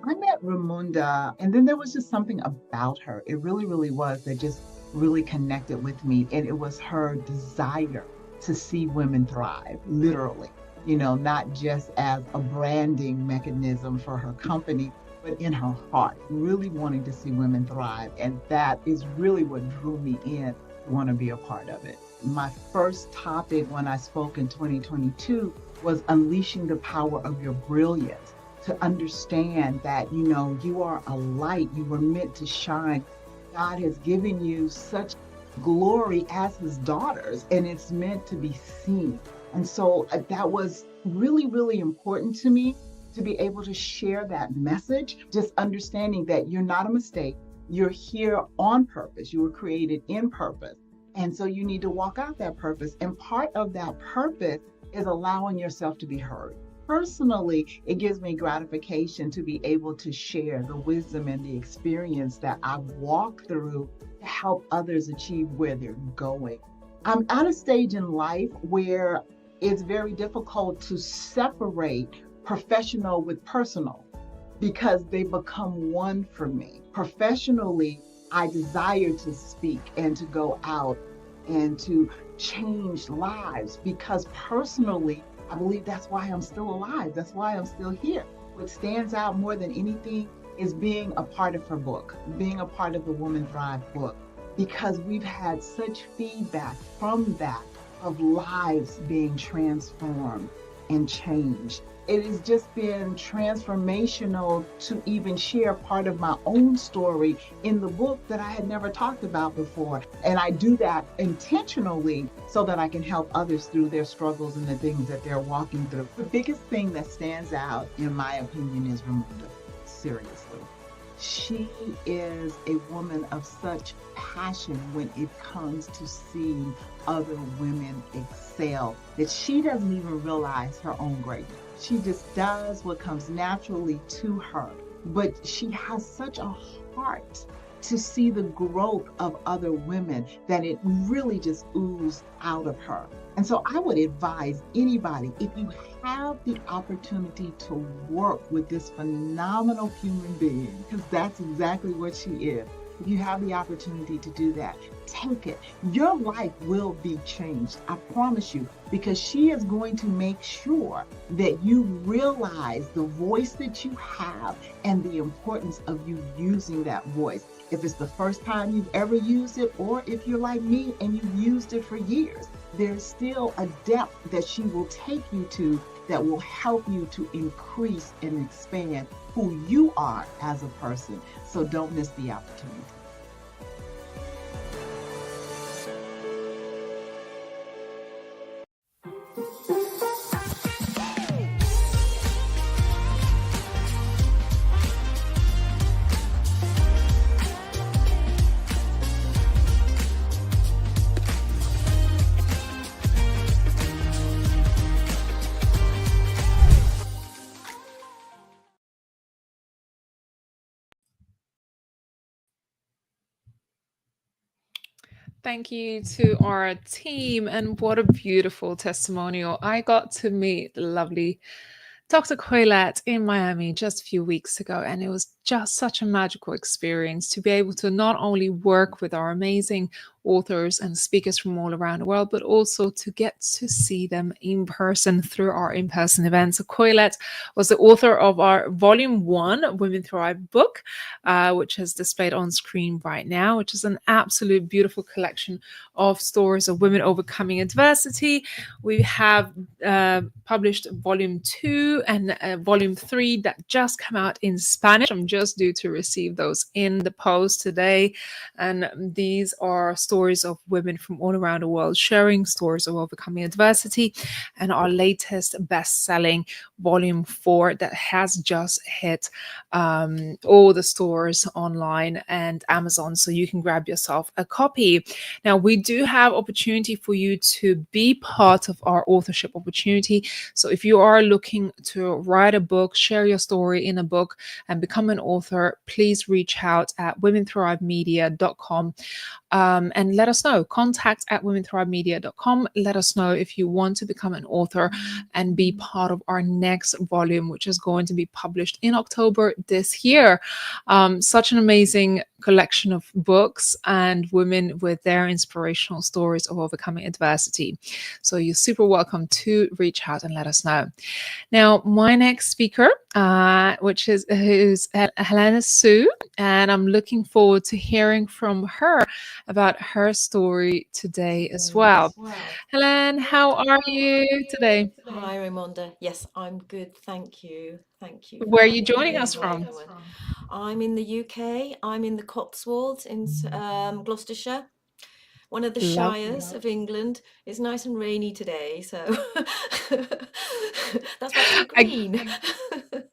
I met Ramunda, and then there was just something about her. It really, really was, that just really connected with me. And it was her desire to see women thrive, literally. You know, not just as a branding mechanism for her company, but in her heart, really wanting to see women thrive. And that is really what drew me in to want to be a part of it. My first topic when I spoke in 2022 was unleashing the power of your brilliance, to understand that, you know, you are a light, you were meant to shine. God has given you such glory as his daughters, and it's meant to be seen. And so that was really, really important to me, to be able to share that message, just understanding that you're not a mistake. You're here on purpose. You were created in purpose. And so you need to walk out that purpose. And part of that purpose is allowing yourself to be heard. Personally, it gives me gratification to be able to share the wisdom and the experience that I walk through to help others achieve where they're going. I'm at a stage in life where it's very difficult to separate professional with personal, because they become one for me. Professionally, I desire to speak and to go out and to change lives. Because personally, I believe that's why I'm still alive. That's why I'm still here. What stands out more than anything is being a part of her book, being a part of the Woman Thrive book, because we've had such feedback from that of lives being transformed and changed. It has just been transformational to even share part of my own story in the book that I had never talked about before. And I do that intentionally so that I can help others through their struggles and the things that they're walking through. The biggest thing that stands out, in my opinion, is Ramunda. Seriously. She is a woman of such passion when it comes to seeing other women excel that she doesn't even realize her own greatness. She just does what comes naturally to her. But she has such a heart to see the growth of other women that it really just oozes out of her. And so I would advise anybody, if you have the opportunity to work with this phenomenal human being, because that's exactly what she is, if you have the opportunity to do that, take it. Your life will be changed, I promise you, because she is going to make sure that you realize the voice that you have and the importance of you using that voice. If it's the first time you've ever used it, or if you're like me and you've used it for years, there's still a depth that she will take you to that will help you to increase and expand who you are as a person. So don't miss the opportunity. Thank you to our team, and what a beautiful testimonial. I got to meet the lovely Dr. 𝐷𝐸 in Miami just a few weeks ago, and it was just such a magical experience to be able to not only work with our amazing authors and speakers from all around the world, but also to get to see them in person through our in-person events. So 𝐷𝐸 was the author of our Volume 1 Women Thrive book, which is displayed on screen right now, which is an absolute beautiful collection of stories of women overcoming adversity. We have published Volume 2 and Volume 3 that just come out in Spanish. I'm just due to receive those in the post today. And these are stories of women from all around the world sharing stories of overcoming adversity. And our latest best-selling Volume 4 that has just hit all the stores online and Amazon, so you can grab yourself a copy. Now, we do have opportunity for you to be part of our authorship opportunity. So if you are looking to write a book, share your story in a book, and become an author, please reach out at womenthrivemedia.com. And let us know. Contact at womenthrivemedia.com. Let us know if you want to become an author and be part of our next volume, which is going to be published in October this year. Such an amazing collection of books and women with their inspirational stories of overcoming adversity. So you're super welcome to reach out and let us know. Now, my next speaker, who's Helena Sue, and I'm looking forward to hearing from her about her story today as well. Helen, how are you today? Hi, Raimonda. Yes, I'm good. Thank you. Thank you. Where are you joining us Hi, from? everyone. I'm in the UK. I'm in the Cotswolds in Gloucestershire, one of the Lovely. shires of England. It's nice and rainy today, so that's why it's so green.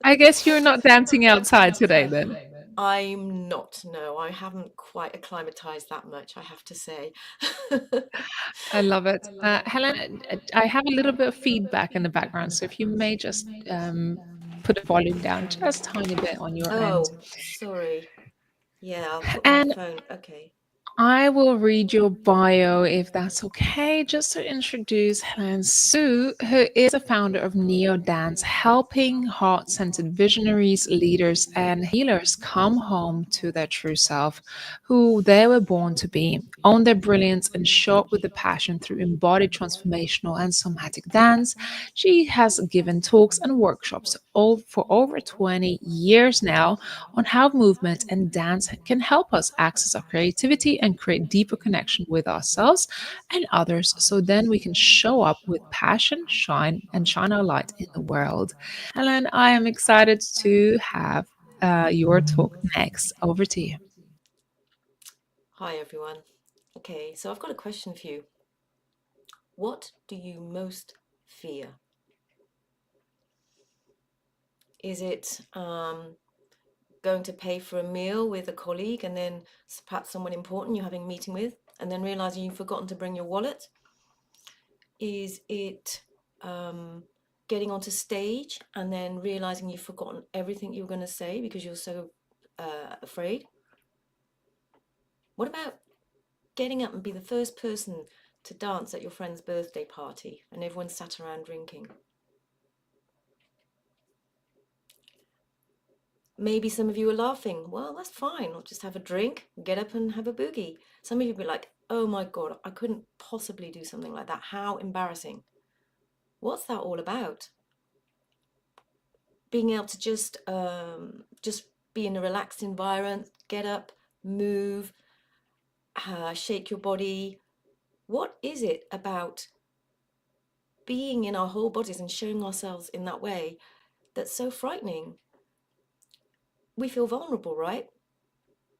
I guess you're not dancing outside today then. I'm not. No, I haven't quite acclimatized that much, I have to say. I love it. Helen, I have a little bit of feedback in the background, so if you may just put the volume down just a tiny bit on your end. Oh, sorry. Yeah, I'll put my And phone. Okay. I will read your bio if that's okay, just to introduce Helen Sue, who is a founder of Neo Dance, helping heart centered visionaries, leaders, and healers come home to their true self, who they were born to be, own their brilliance, and show up with the passion through embodied transformational and somatic dance. She has given talks and workshops for over 20 years now on how movement and dance can help us access our creativity and create deeper connection with ourselves and others, so then we can show up with passion, shine our light in the world. Helen, I am excited to have your talk next. Over to you. Hi, everyone. Okay, so I've got a question for you. What do you most fear? Is it going to pay for a meal with a colleague and then perhaps someone important you're having a meeting with and then realizing you've forgotten to bring your wallet? Is it getting onto stage and then realizing you've forgotten everything you were going to say because you're so afraid? What about getting up and be the first person to dance at your friend's birthday party and everyone sat around drinking? Maybe some of you are laughing. Well, that's fine. I'll just have a drink, get up and have a boogie. Some of you will be like, oh my God, I couldn't possibly do something like that. How embarrassing. What's that all about? Being able to just be in a relaxed environment, get up, move, shake your body. What is it about being in our whole bodies and showing ourselves in that way that's so frightening? We feel vulnerable, right?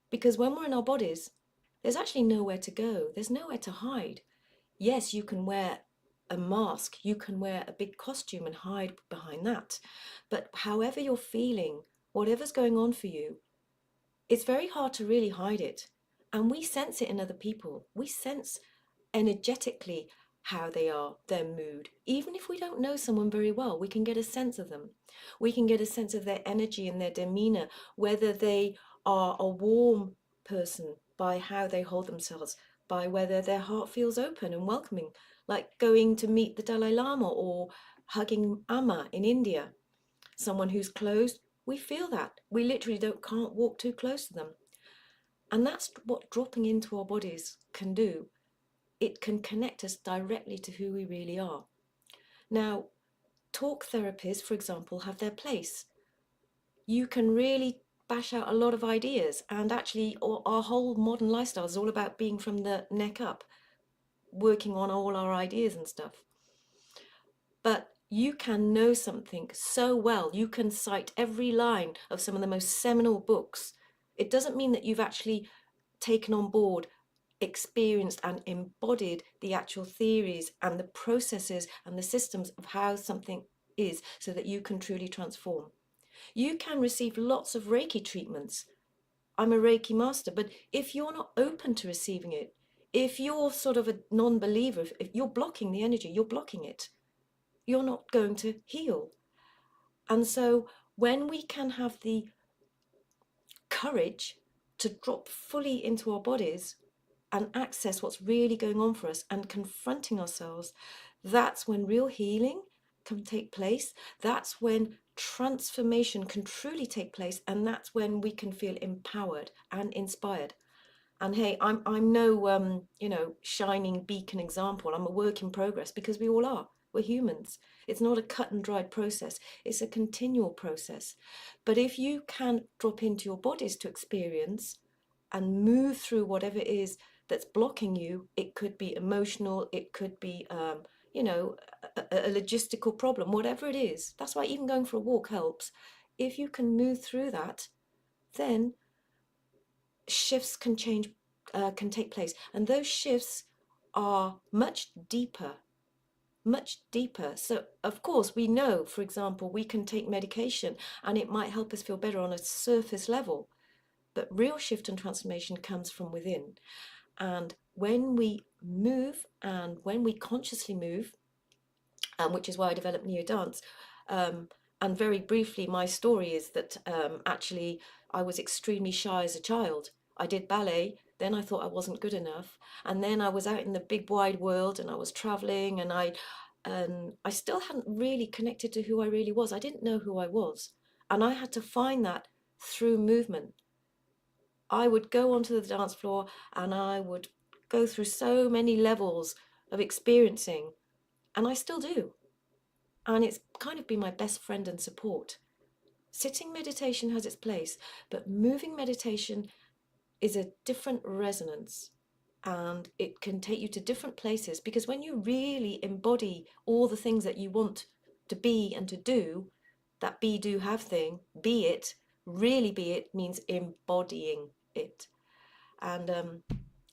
Because when we're in our bodies, there's actually nowhere to go. There's nowhere to hide. Yes, you can wear a mask, you can wear a big costume and hide behind that. But however you're feeling, whatever's going on for you, it's very hard to really hide it. And we sense it in other people. We sense energetically how they are, their mood. Even if we don't know someone very well, we can get a sense of them. We can get a sense of their energy and their demeanor, whether they are a warm person by how they hold themselves, by whether their heart feels open and welcoming, like going to meet the Dalai Lama or hugging Amma in India, someone who's closed. We feel that. We literally can't walk too close to them. And that's what dropping into our bodies can do. It can connect us directly to who we really are. Now, talk therapists, for example, have their place. You can really bash out a lot of ideas, and actually our whole modern lifestyle is all about being from the neck up, working on all our ideas and stuff. But you can know something so well, you can cite every line of some of the most seminal books. It doesn't mean that you've actually taken on board, experienced and embodied the actual theories and the processes and the systems of how something is, so that you can truly transform. You can receive lots of Reiki treatments. I'm a Reiki master, but if you're not open to receiving it, if you're sort of a non-believer, if you're blocking the energy, you're blocking it, you're not going to heal. And so when we can have the courage to drop fully into our bodies and access what's really going on for us and confronting ourselves, that's when real healing can take place. That's when transformation can truly take place. And that's when we can feel empowered and inspired. And hey, I'm no shining beacon example. I'm a work in progress, because we all are. We're humans. It's not a cut and dried process. It's a continual process. But if you can drop into your bodies to experience and move through whatever it is that's blocking you, it could be emotional, it could be a logistical problem, whatever it is. That's why even going for a walk helps. If you can move through that, then shifts can take place, and those shifts are much deeper. So of course we know, for example, we can take medication and it might help us feel better on a surface level, but real shift and transformation comes from within. And when we move, and when we consciously move, which is why I developed Neo Dance. And very briefly, my story is that actually I was extremely shy as a child. I did ballet, Then I thought I wasn't good enough. And then I was out in the big wide world and I was traveling, and I still hadn't really connected to who I really was. I didn't know who I was. And I had to find that through movement. I would go onto the dance floor and I would go through so many levels of experiencing, and I still do. And it's kind of been my best friend and support. Sitting meditation has its place, but moving meditation is a different resonance, and it can take you to different places, because when you really embody all the things that you want to be and to do, that be, do, have thing, be it, really be it, means embodying it. And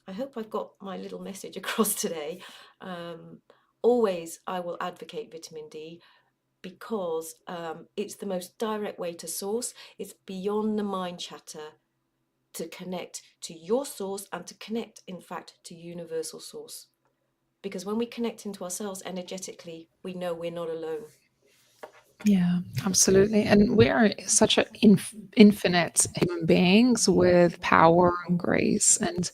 I hope I've got my little message across today. Always I will advocate vitamin D, because it's the most direct way to source. It's beyond the mind chatter to connect to your source and to connect, in fact, to universal source. Because when we connect into ourselves energetically, we know we're not alone. Yeah, absolutely. And we are such an infinite human beings with power and grace and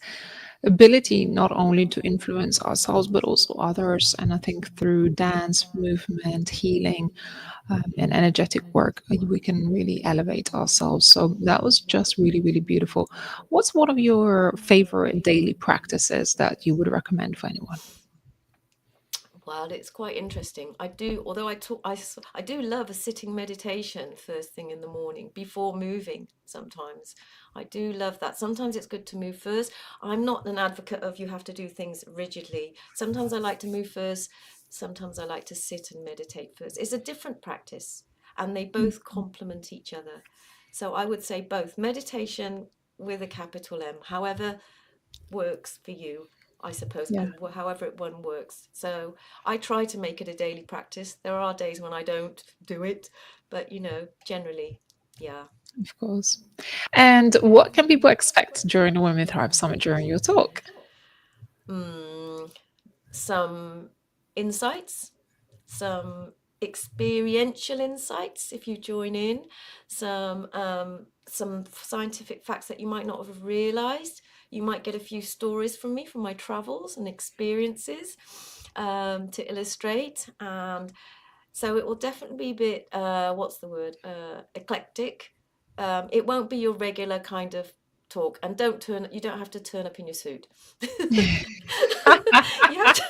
ability not only to influence ourselves but also others. And I think through dance, movement, healing, and energetic work, we can really elevate ourselves. So that was just really, really beautiful. What's one of your favorite daily practices that you would recommend for anyone? Well, it's quite interesting. I do, although I do love a sitting meditation first thing in the morning before moving sometimes. I do love that. Sometimes it's good to move first. I'm not an advocate of you have to do things rigidly. Sometimes I like to move first. Sometimes I like to sit and meditate first. It's a different practice, and they both complement each other. So I would say both. Meditation with a capital M, however works for you, I suppose, Yeah, and however one works. So I try to make it a daily practice. There are days when I don't do it, but generally, yeah. of course. And what can people expect during the Women Thrive Summit during your talk? Some insights, some experiential insights if you join in, some scientific facts that you might not have realized. You might get a few stories from me, from my travels and experiences, to illustrate. And so it will definitely be a bit, what's the word, eclectic. It won't be your regular kind of talk, and you don't have to turn up in your suit. You have to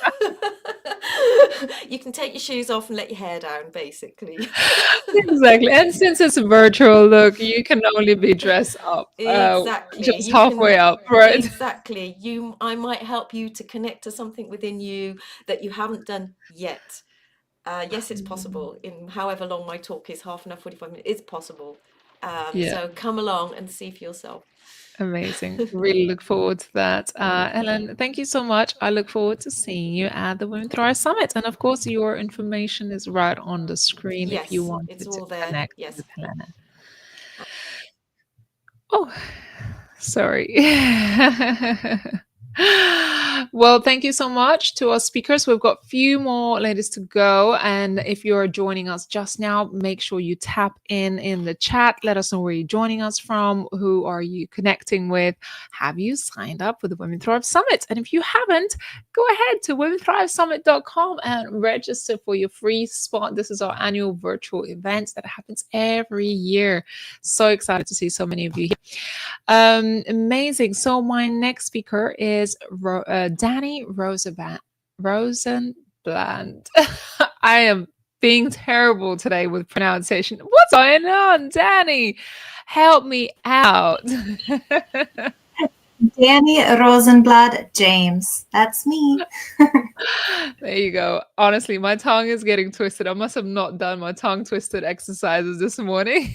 you can take your shoes off and let your hair down, basically. Exactly. And since it's a virtual look, you can only be dressed up Exactly. just halfway up, right? Exactly. I might help you to connect to something within you that you haven't done yet. Yes, it's possible. In however long my talk is, half an hour, 45 minutes, it's possible. Yeah. So come along and see for yourself. Amazing. Really look forward to that. Ellen, thank you so much. I look forward to seeing you at the Women Thrive Summit. And of course, your information is right on the screen if you Yes, wanted it's to all there. connect Yes. with Helena. Oh, sorry. Well, thank you so much to our speakers. We've got a few more ladies to go. And if you're joining us just now, make sure you tap in the chat. Let us know where you're joining us from. Who are you connecting with? Have you signed up for the Women Thrive Summit? And if you haven't, go ahead to womenthrivesummit.com and register for your free spot. This is our annual virtual event that happens every year. So excited to see so many of you here. Amazing. So my next speaker is Danny Rosenbland. I am being terrible today with pronunciation. What's going on, Danny? Help me out. Danny Rosenblatt James. That's me. There you go. Honestly, my tongue is getting twisted. I must have not done my tongue twisted exercises this morning.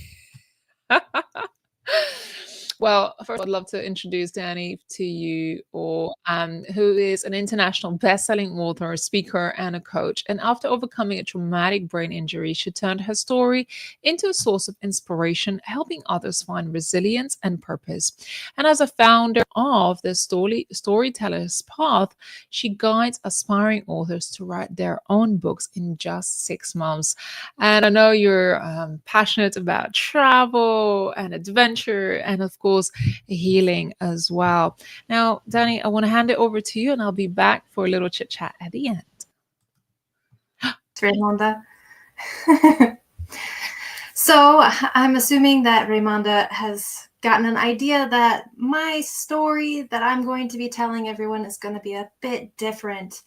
Well, first, I'd love to introduce Danny to you, who is an international best-selling author, speaker, and a coach. And after overcoming a traumatic brain injury, she turned her story into a source of inspiration, helping others find resilience and purpose. And as a founder of the Storyteller's Path, she guides aspiring authors to write their own books in just 6 months. And I know you're passionate about travel and adventure, and of course, course, healing as well. Now, Danny, I want to hand it over to you, and I'll be back for a little chit chat at the end. Raymonda. So I'm assuming that Raymonda has gotten an idea that my story that I'm going to be telling everyone is going to be a bit different.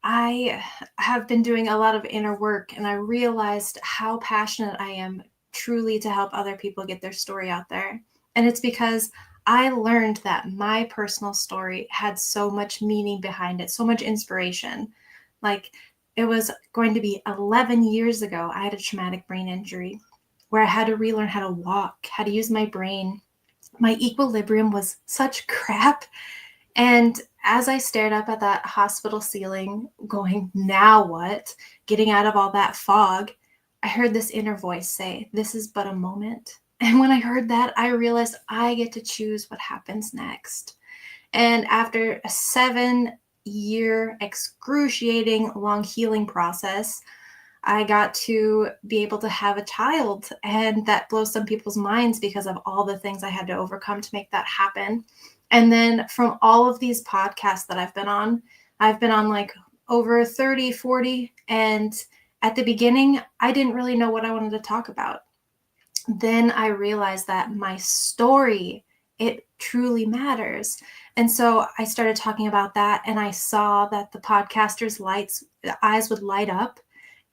I have been doing a lot of inner work, and I realized how passionate I am truly to help other people get their story out there. And it's because I learned that my personal story had so much meaning behind it, so much inspiration. Like, it was going to be 11 years ago, I had a traumatic brain injury where I had to relearn how to walk, how to use my brain. My equilibrium was such crap. And as I stared up at that hospital ceiling, going, now what? Getting out of all that fog, I heard this inner voice say, this is but a moment. And when I heard that, I realized I get to choose what happens next. And after a 7-year excruciating long healing process, I got to be able to have a child. And that blows some people's minds because of all the things I had to overcome to make that happen. And then from all of these podcasts that I've been on like over 30, 40. And at the beginning, I didn't really know what I wanted to talk about. Then I realized that my story, it truly matters. And so I started talking about that, and I saw that the podcasters' eyes would light up.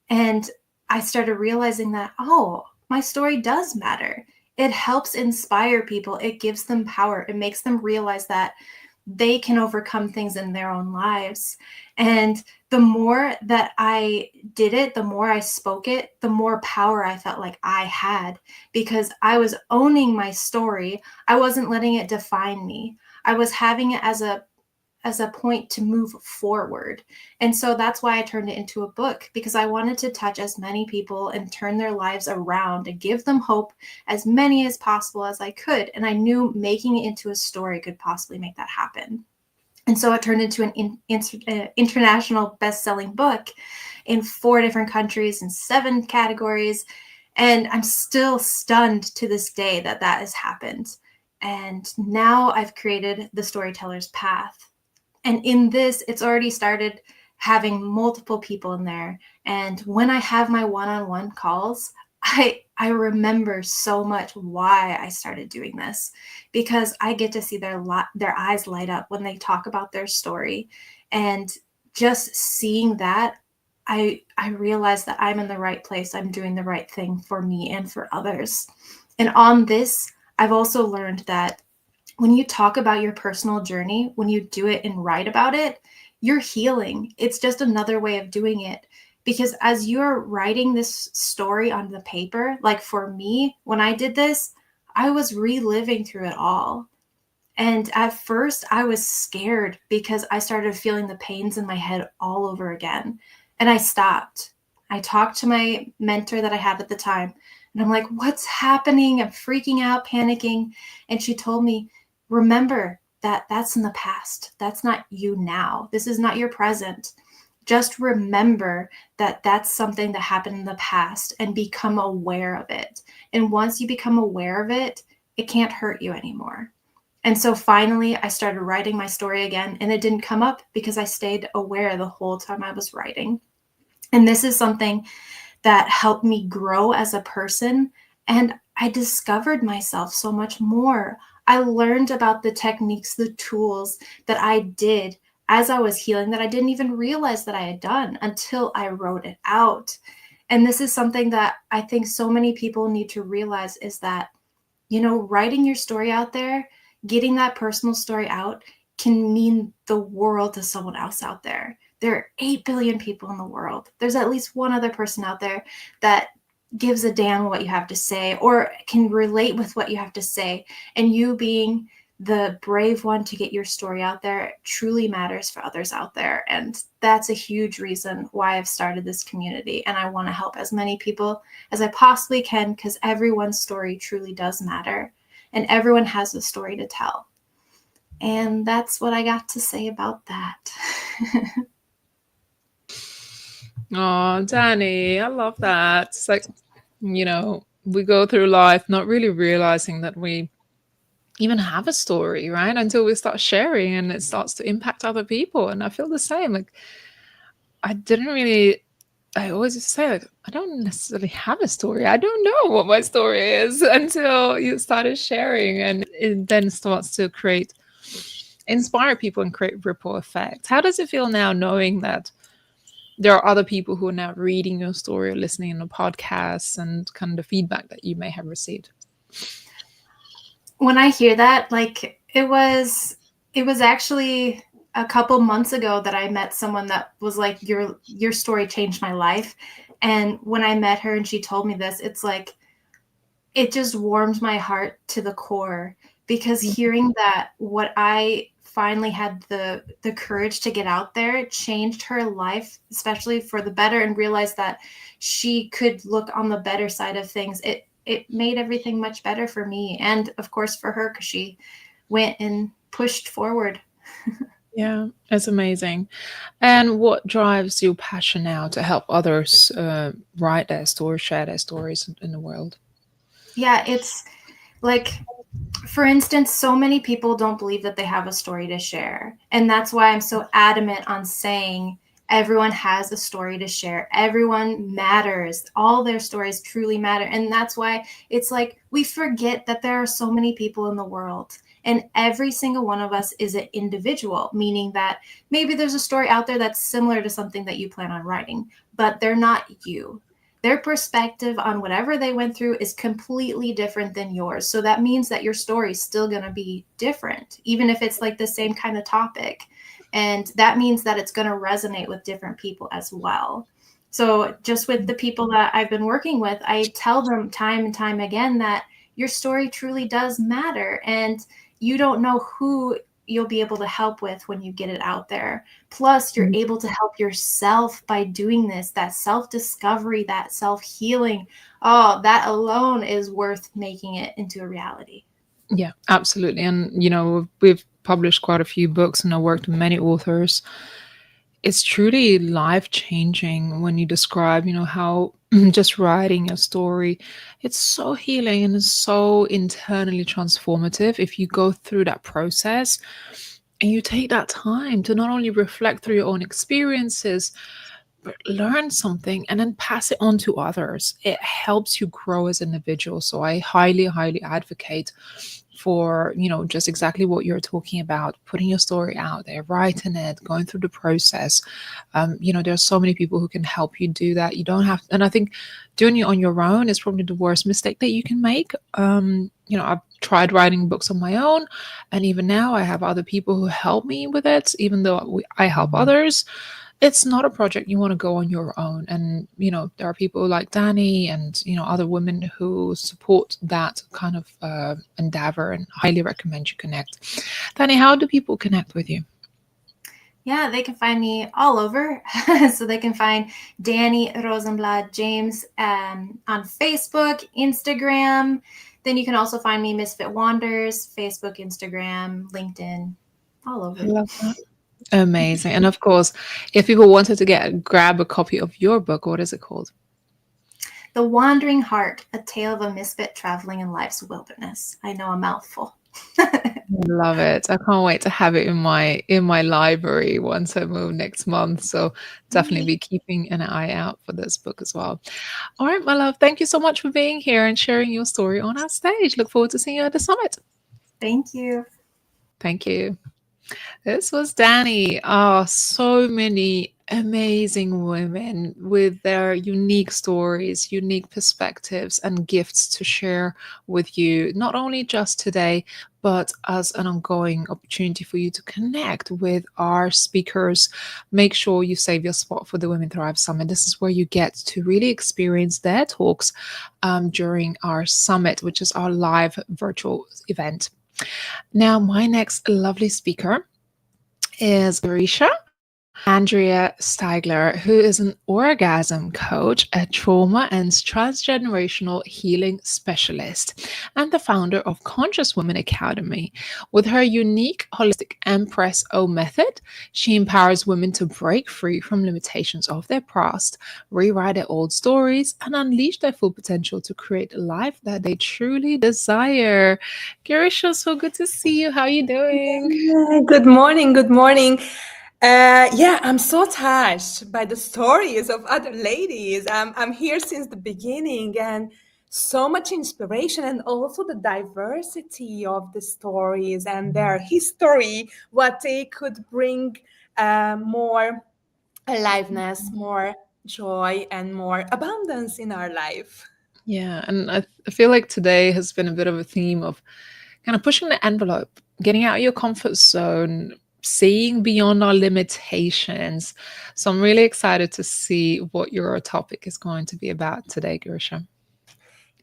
And I started realizing that, oh, my story does matter. It helps inspire people. It gives them power. It makes them realize that they can overcome things in their own lives. And the more that I did it, the more I spoke it, the more power I felt like I had, because I was owning my story. I wasn't letting it define me. I was having it as a point to move forward. And so that's why I turned it into a book, because I wanted to touch as many people and turn their lives around and give them hope, as many as possible as I could. And I knew making it into a story could possibly make that happen. And so it turned into an international best-selling book in 4 different countries and 7 categories. And I'm still stunned to this day that that has happened. And now I've created the Storyteller's Path. And in this, it's already started having multiple people in there. And when I have my one-on-one calls, I remember so much why I started doing this, because I get to see their eyes light up when they talk about their story. And just seeing that, I realize that I'm in the right place. I'm doing the right thing for me and for others. And on this, I've also learned that when you talk about your personal journey, when you do it and write about it, you're healing. It's just another way of doing it. Because as you're writing this story on the paper, like for me, when I did this, I was reliving through it all. And at first I was scared because I started feeling the pains in my head all over again. And I stopped. I talked to my mentor that I had at the time, and I'm like, what's happening? I'm freaking out, panicking. And she told me, remember that that's in the past. That's not you now. This is not your present. Just remember that that's something that happened in the past and become aware of it. And once you become aware of it, it can't hurt you anymore. And so finally, I started writing my story again, and it didn't come up because I stayed aware the whole time I was writing. And this is something that helped me grow as a person. And I discovered myself so much more. I learned about the techniques, the tools that I did as I was healing that I didn't even realize that I had done until I wrote it out. And this is something that I think so many people need to realize, is that, writing your story out there, getting that personal story out can mean the world to someone else out there. There are 8 billion people in the world. There's at least one other person out there that gives a damn what you have to say or can relate with what you have to say. And you being the brave one to get your story out there truly matters for others out there. And that's a huge reason why I've started this community. And I want to help as many people as I possibly can, because everyone's story truly does matter. And everyone has a story to tell. And that's what I got to say about that. Oh, Danny, I love that. It's like, we go through life not really realizing that we even have a story, right? Until we start sharing and it starts to impact other people. And I feel the same. Like, I didn't really, I always just say, like, I don't necessarily have a story. I don't know what my story is until you started sharing, and it then starts to inspire people and create ripple effects. How does it feel now knowing that there are other people who are now reading your story or listening to podcasts, and kind of the feedback that you may have received? When I hear that, like, it was actually a couple months ago that I met someone that was like, your story changed my life. And when I met her and she told me this, it's like, it just warmed my heart to the core, because hearing that what I finally had the courage to get out there changed her life, especially for the better, and realized that she could look on the better side of things. It made everything much better for me, and of course for her, because she went and pushed forward. Yeah, it's amazing. And what drives your passion now to help others write their stories, share their stories in the world? Yeah, it's like, for instance, so many people don't believe that they have a story to share. And that's why I'm so adamant on saying everyone has a story to share. Everyone matters. All their stories truly matter. And that's why it's like, we forget that there are so many people in the world. And every single one of us is an individual, meaning that maybe there's a story out there that's similar to something that you plan on writing, but they're not you. Their perspective on whatever they went through is completely different than yours. So that means that your story is still going to be different, even if it's like the same kind of topic. And that means that it's going to resonate with different people as well. So just with the people that I've been working with, I tell them time and time again that your story truly does matter. And you don't know who you'll be able to help with when you get it out there. Plus, you're able to help yourself by doing this, that self-discovery, that self-healing. Oh, that alone is worth making it into a reality. Yeah, absolutely. And, we've published quite a few books and I worked with many authors. It's truly life-changing when you describe, how just writing a story, it's so healing and it's so internally transformative if you go through that process and you take that time to not only reflect through your own experiences, but learn something and then pass it on to others. It helps you grow as an individual. So I highly, highly advocate for, just exactly what you're talking about, putting your story out there, writing it, going through the process. There's so many people who can help you do that. You don't have, and I think doing it on your own is probably the worst mistake that you can make. I've tried writing books on my own, and even now I have other people who help me with it, even though I help others. It's not a project you want to go on your own. And, there are people like Danny and, other women who support that kind of endeavor, and highly recommend you connect. Danny, how do people connect with you? Yeah, they can find me all over. So they can find Danny Rosenblad James on Facebook, Instagram. Then you can also find me Misfit Wanders, Facebook, Instagram, LinkedIn, all over. I love that. Amazing. And of course, if people wanted to grab a copy of your book, what is it called? The Wandering Heart, a tale of a misfit traveling in life's wilderness. I know, a mouthful. I love it. I can't wait to have it in my library once I move next month. So definitely be keeping an eye out for this book as well. All right, my love. Thank you so much for being here and sharing your story on our stage. Look forward to seeing you at the summit. Thank you. Thank you. This was Danny. Oh, so many amazing women with their unique stories, unique perspectives, and gifts to share with you, not only just today, but as an ongoing opportunity for you to connect with our speakers. Make sure you save your spot for the Women Thrive Summit. This is where you get to really experience their talks during our summit, which is our live virtual event. Now, my next lovely speaker is Arisha. Andrea Steigler, who is an orgasm coach, a trauma and transgenerational healing specialist, and the founder of Conscious Women Academy. With her unique holistic Empress O method, she empowers women to break free from limitations of their past, rewrite their old stories, and unleash their full potential to create a life that they truly desire. Garisha, so good to see you. How are you doing? Good morning. Good morning. Yeah, I'm so touched by the stories of other ladies. I'm here since the beginning, and so much inspiration, and also the diversity of the stories and their history, what they could bring more aliveness, more joy, and more abundance in our life. Yeah, and I feel like today has been a bit of a theme of kind of pushing the envelope, getting out of your comfort zone, seeing beyond our limitations. So I'm really excited to see what your topic is going to be about today, Garisha.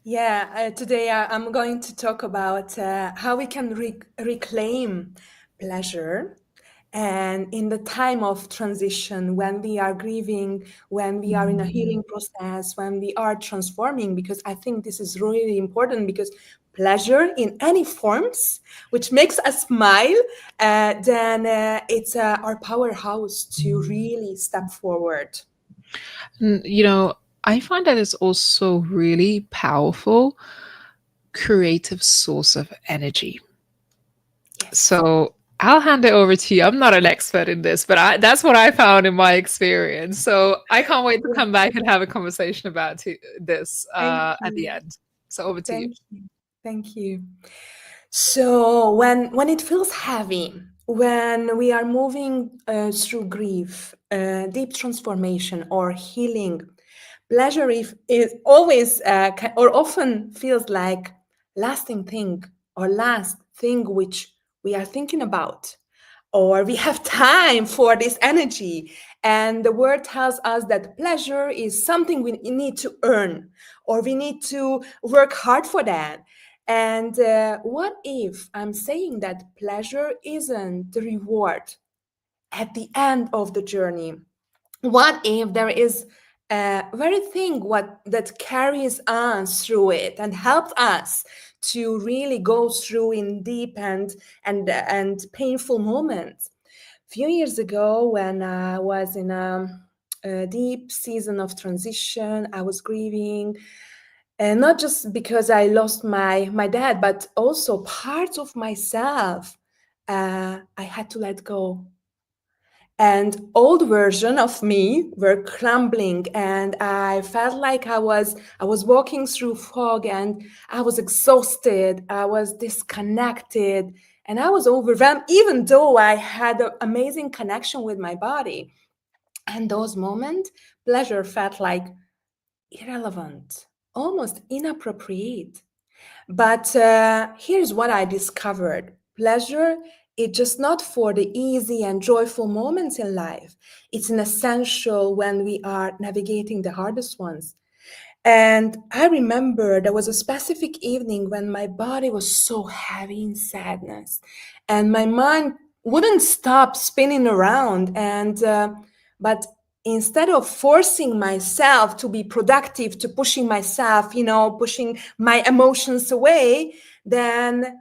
Yeah, today I'm going to talk about how we can reclaim pleasure. And in the time of transition, when we are grieving, when we are in a healing process, when we are transforming, because I think this is really important, because pleasure in any forms, which makes us smile, then it's our powerhouse to really step forward. And, I find that it's also really powerful, creative source of energy. Yes. So I'll hand it over to you. I'm not an expert in this, but that's what I found in my experience. So I can't wait to come back and have a conversation about this at the end. So over to you. Thank you. So when it feels heavy, when we are moving through grief, deep transformation or healing, pleasure is always or often feels like lasting thing or last thing which we are thinking about, or we have time for this energy. And the word tells us that pleasure is something we need to earn, or we need to work hard for that. And what if I'm saying that pleasure isn't the reward at the end of the journey? What if there is a very thing that carries us through it and helps us to really go through in deep and painful moments? A few years ago, when I was in a deep season of transition, I was grieving, and not just because I lost my dad, but also parts of myself I had to let go. And old version of me were crumbling, and I felt like I was walking through fog, and I was exhausted, I was disconnected, and I was overwhelmed, even though I had an amazing connection with my body. And those moments, pleasure felt like irrelevant, almost inappropriate. But here's what I discovered. Pleasure is just not for the easy and joyful moments in life. It's an essential when we are navigating the hardest ones. And I remember there was a specific evening when my body was so heavy in sadness, and my mind wouldn't stop spinning around. And but instead of forcing myself to be productive, to pushing myself, pushing my emotions away, then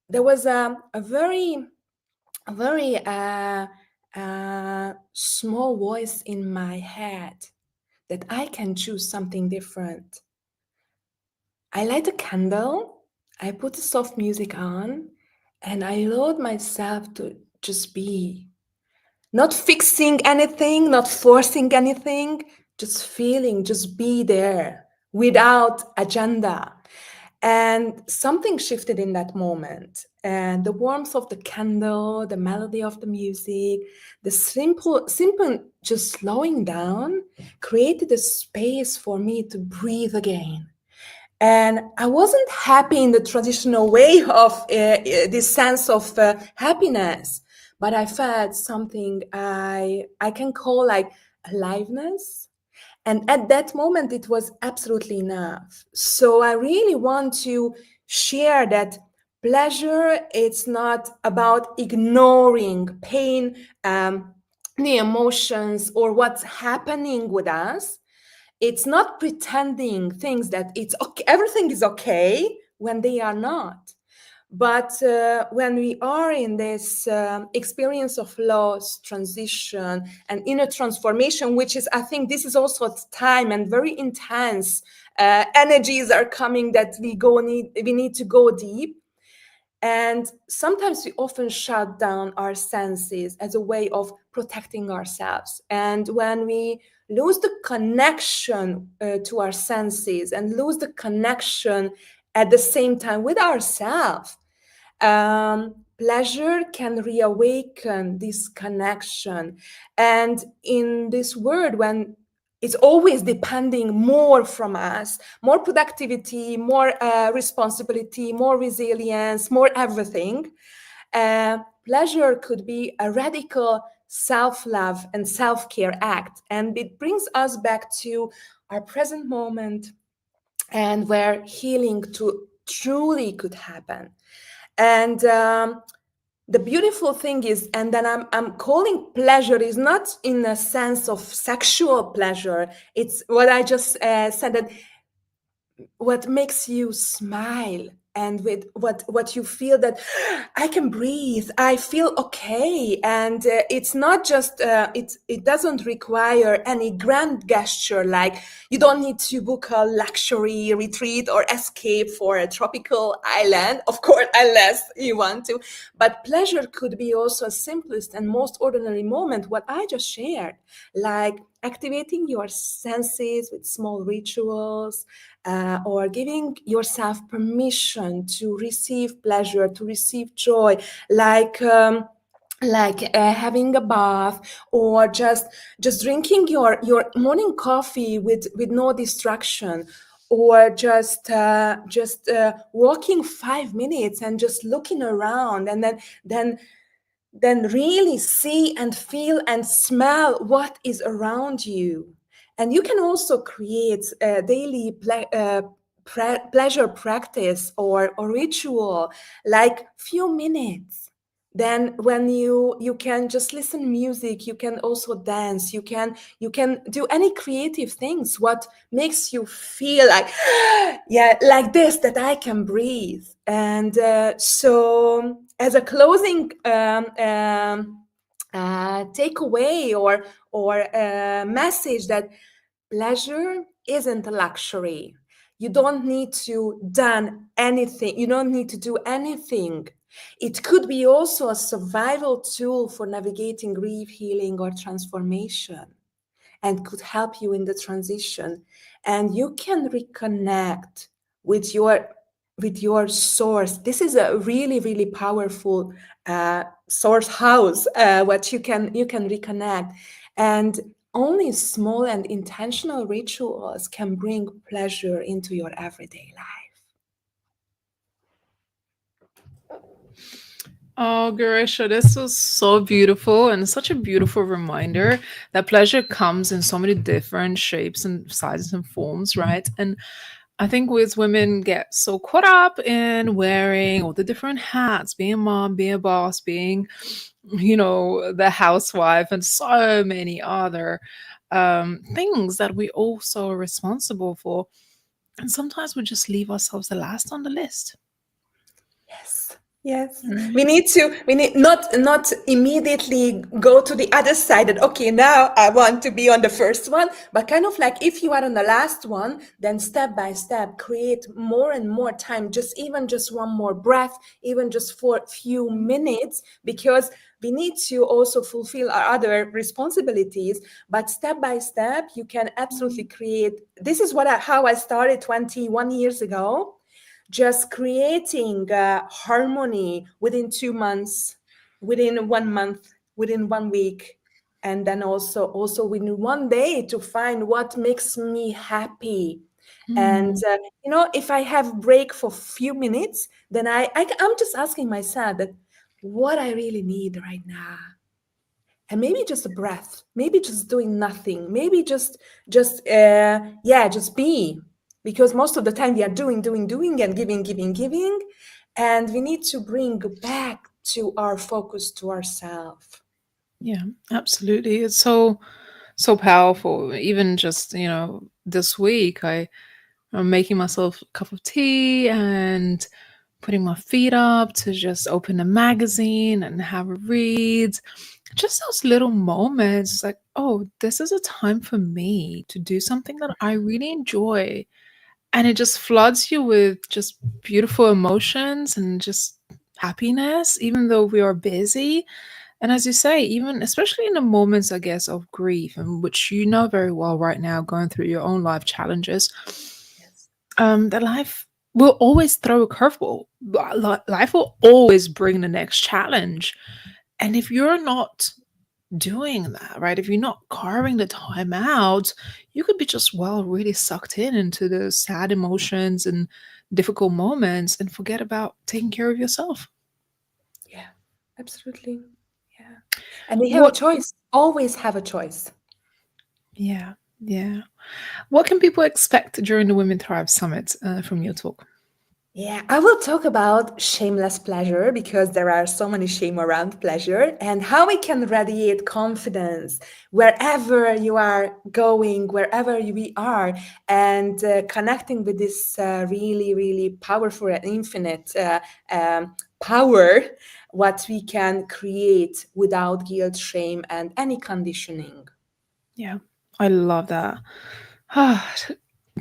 there was a very small voice in my head that I can choose something different. I light a candle, I put the soft music on, and I allowed myself to just be. Not fixing anything, not forcing anything, just feeling, just be there without agenda. And something shifted in that moment. And the warmth of the candle, the melody of the music, the simple just slowing down created a space for me to breathe again. And I wasn't happy in the traditional way of this sense of happiness, but I felt something I can call like aliveness. And at that moment, it was absolutely enough. So I really want to share that pleasure, it's not about ignoring pain, the emotions or what's happening with us. It's not pretending things that it's okay, everything is okay when they are not. But when we are in this experience of loss, transition, and inner transformation, which is, I think this is also time and very intense energies are coming that we need to go deep. And sometimes we often shut down our senses as a way of protecting ourselves. And when we lose the connection to our senses and lose the connection at the same time with ourselves, pleasure can reawaken this connection. And in this world, when it's always depending more from us, more productivity, more responsibility, more resilience, more everything, pleasure could be a radical self-love and self-care act. And it brings us back to our present moment and where healing truly could happen. And the beautiful thing is, and then I'm calling pleasure is not in a sense of sexual pleasure. It's what I just said, that what makes you smile, and with what you feel that I can breathe, I feel okay. And it's not just it doesn't require any grand gesture, like you don't need to book a luxury retreat or escape for a tropical island, of course, unless you want to. But pleasure could be also a simplest and most ordinary moment, what I just shared, like activating your senses with small rituals, or giving yourself permission to receive pleasure, to receive joy, like having a bath, or just drinking your morning coffee with no distraction, or just walking 5 minutes and just looking around, and then really see and feel and smell what is around you. And you can also create a daily pleasure practice or ritual, like few minutes. Then when you can just listen music, you can also dance, you can do any creative things, what makes you feel like, yeah, like this, that I can breathe. And so as a closing takeaway or message, that pleasure isn't a luxury. You don't need to done anything. You don't need to do anything. It could be also a survival tool for navigating grief, healing, or transformation, and could help you in the transition. And you can reconnect with your source. This is a really, really powerful source house, what you can reconnect. And only small and intentional rituals can bring pleasure into your everyday life. Oh, Garisha, this was so beautiful and such a beautiful reminder that pleasure comes in so many different shapes and sizes and forms, right? And I think we as women get so caught up in wearing all the different hats, being a mom, being a boss, being, the housewife, and so many other things that we also are responsible for. And sometimes we just leave ourselves the last on the list. Yes. We need not immediately go to the other side that, okay, now I want to be on the first one, but kind of like if you are on the last one, then step by step, create more and more time, just one more breath, even just for a few minutes, because we need to also fulfill our other responsibilities. But step by step, you can absolutely create. This is how I started 21 years ago. Just creating harmony within 2 months, within 1 month, within 1 week, and then also within 1 day, to find what makes me happy. And if I have break for a few minutes, then I'm just asking myself that what I really need right now. And maybe just a breath, maybe just doing nothing, maybe just be. Because most of the time we are doing and giving, and we need to bring back to our focus to ourselves. Yeah, absolutely. It's so powerful. Even just, this week I'm making myself a cup of tea and putting my feet up to just open a magazine and have a read. Just those little moments like, oh, this is a time for me to do something that I really enjoy. And it just floods you with just beautiful emotions and just happiness, even though we are busy. And as you say, even especially in the moments, I guess, of grief, and which you know very well right now, going through your own life challenges, Yes. that life will always throw a curveball. Life will always bring the next challenge. And if you're not doing that, right, if you're not carving the time out, you could be just, well, really sucked into the sad emotions and difficult moments and forget about taking care of yourself. Yeah, absolutely. Yeah. And we have a What, choice, always have a choice. yeah, yeah. What can people expect during the Women Thrive Summit from your talk? Yeah, I will talk about shameless pleasure because there are so many shame around pleasure and how we can radiate confidence wherever you are going, wherever we are, and connecting with this really, really powerful and infinite power, what we can create without guilt, shame, and any conditioning. Yeah, I love that.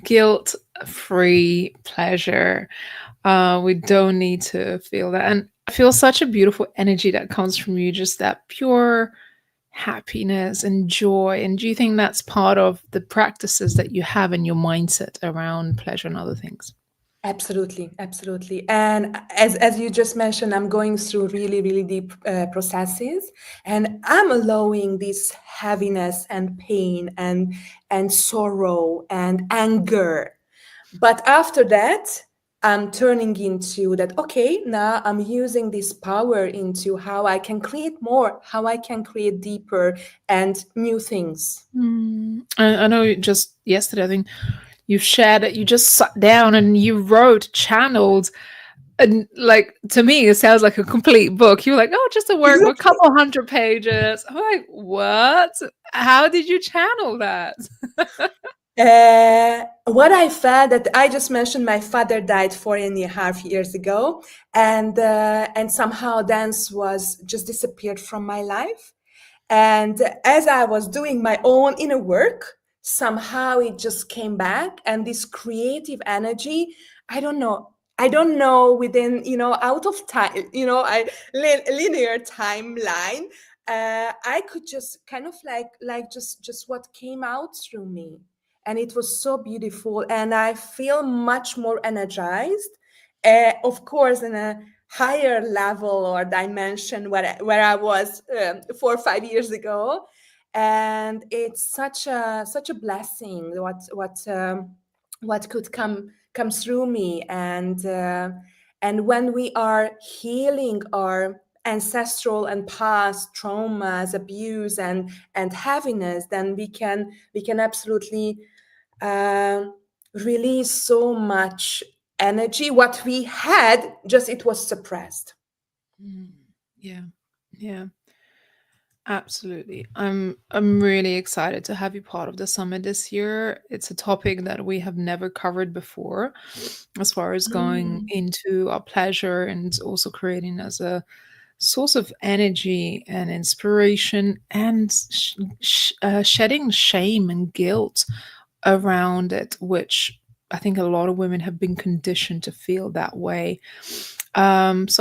Guilt-free pleasure. We don't need to feel that. And I feel such a beautiful energy that comes from you, just that pure happiness and joy. And do you think that's part of the practices that you have in your mindset around pleasure and other things? Absolutely, absolutely. And as you just mentioned, I'm going through really, really deep processes, and I'm allowing this heaviness and pain and sorrow and anger. But after that, I'm turning into that, okay, now I'm using this power into how I can create more, how I can create deeper and new things. I know just yesterday, I think you shared that you just sat down and you wrote, channeled, and like to me, it sounds like a complete book. You were like, oh, just a work, a Exactly. couple hundred pages. I'm like, what? How did you channel that? What I felt that I just mentioned, my father died 4.5 years ago, and somehow dance was just disappeared from my life. And as I was doing my own inner work, somehow it just came back, and this creative energy, I don't know. I don't know within, out of time, linear timeline. I could just kind of like just what came out through me, and it was so beautiful, and I feel much more energized. Of course, in a higher level or dimension where I was 4 or 5 years ago, and it's such a blessing what could come through me, and when we are healing our ancestral and past traumas, abuse, and heaviness, then we can absolutely uh, release so much energy what we had, just it was suppressed. Yeah, yeah, absolutely. I'm really excited to have you part of the summit this year. It's a topic that we have never covered before, as far as going into our pleasure and also creating as a source of energy and inspiration and shedding shame and guilt around it, which I think a lot of women have been conditioned to feel that way. So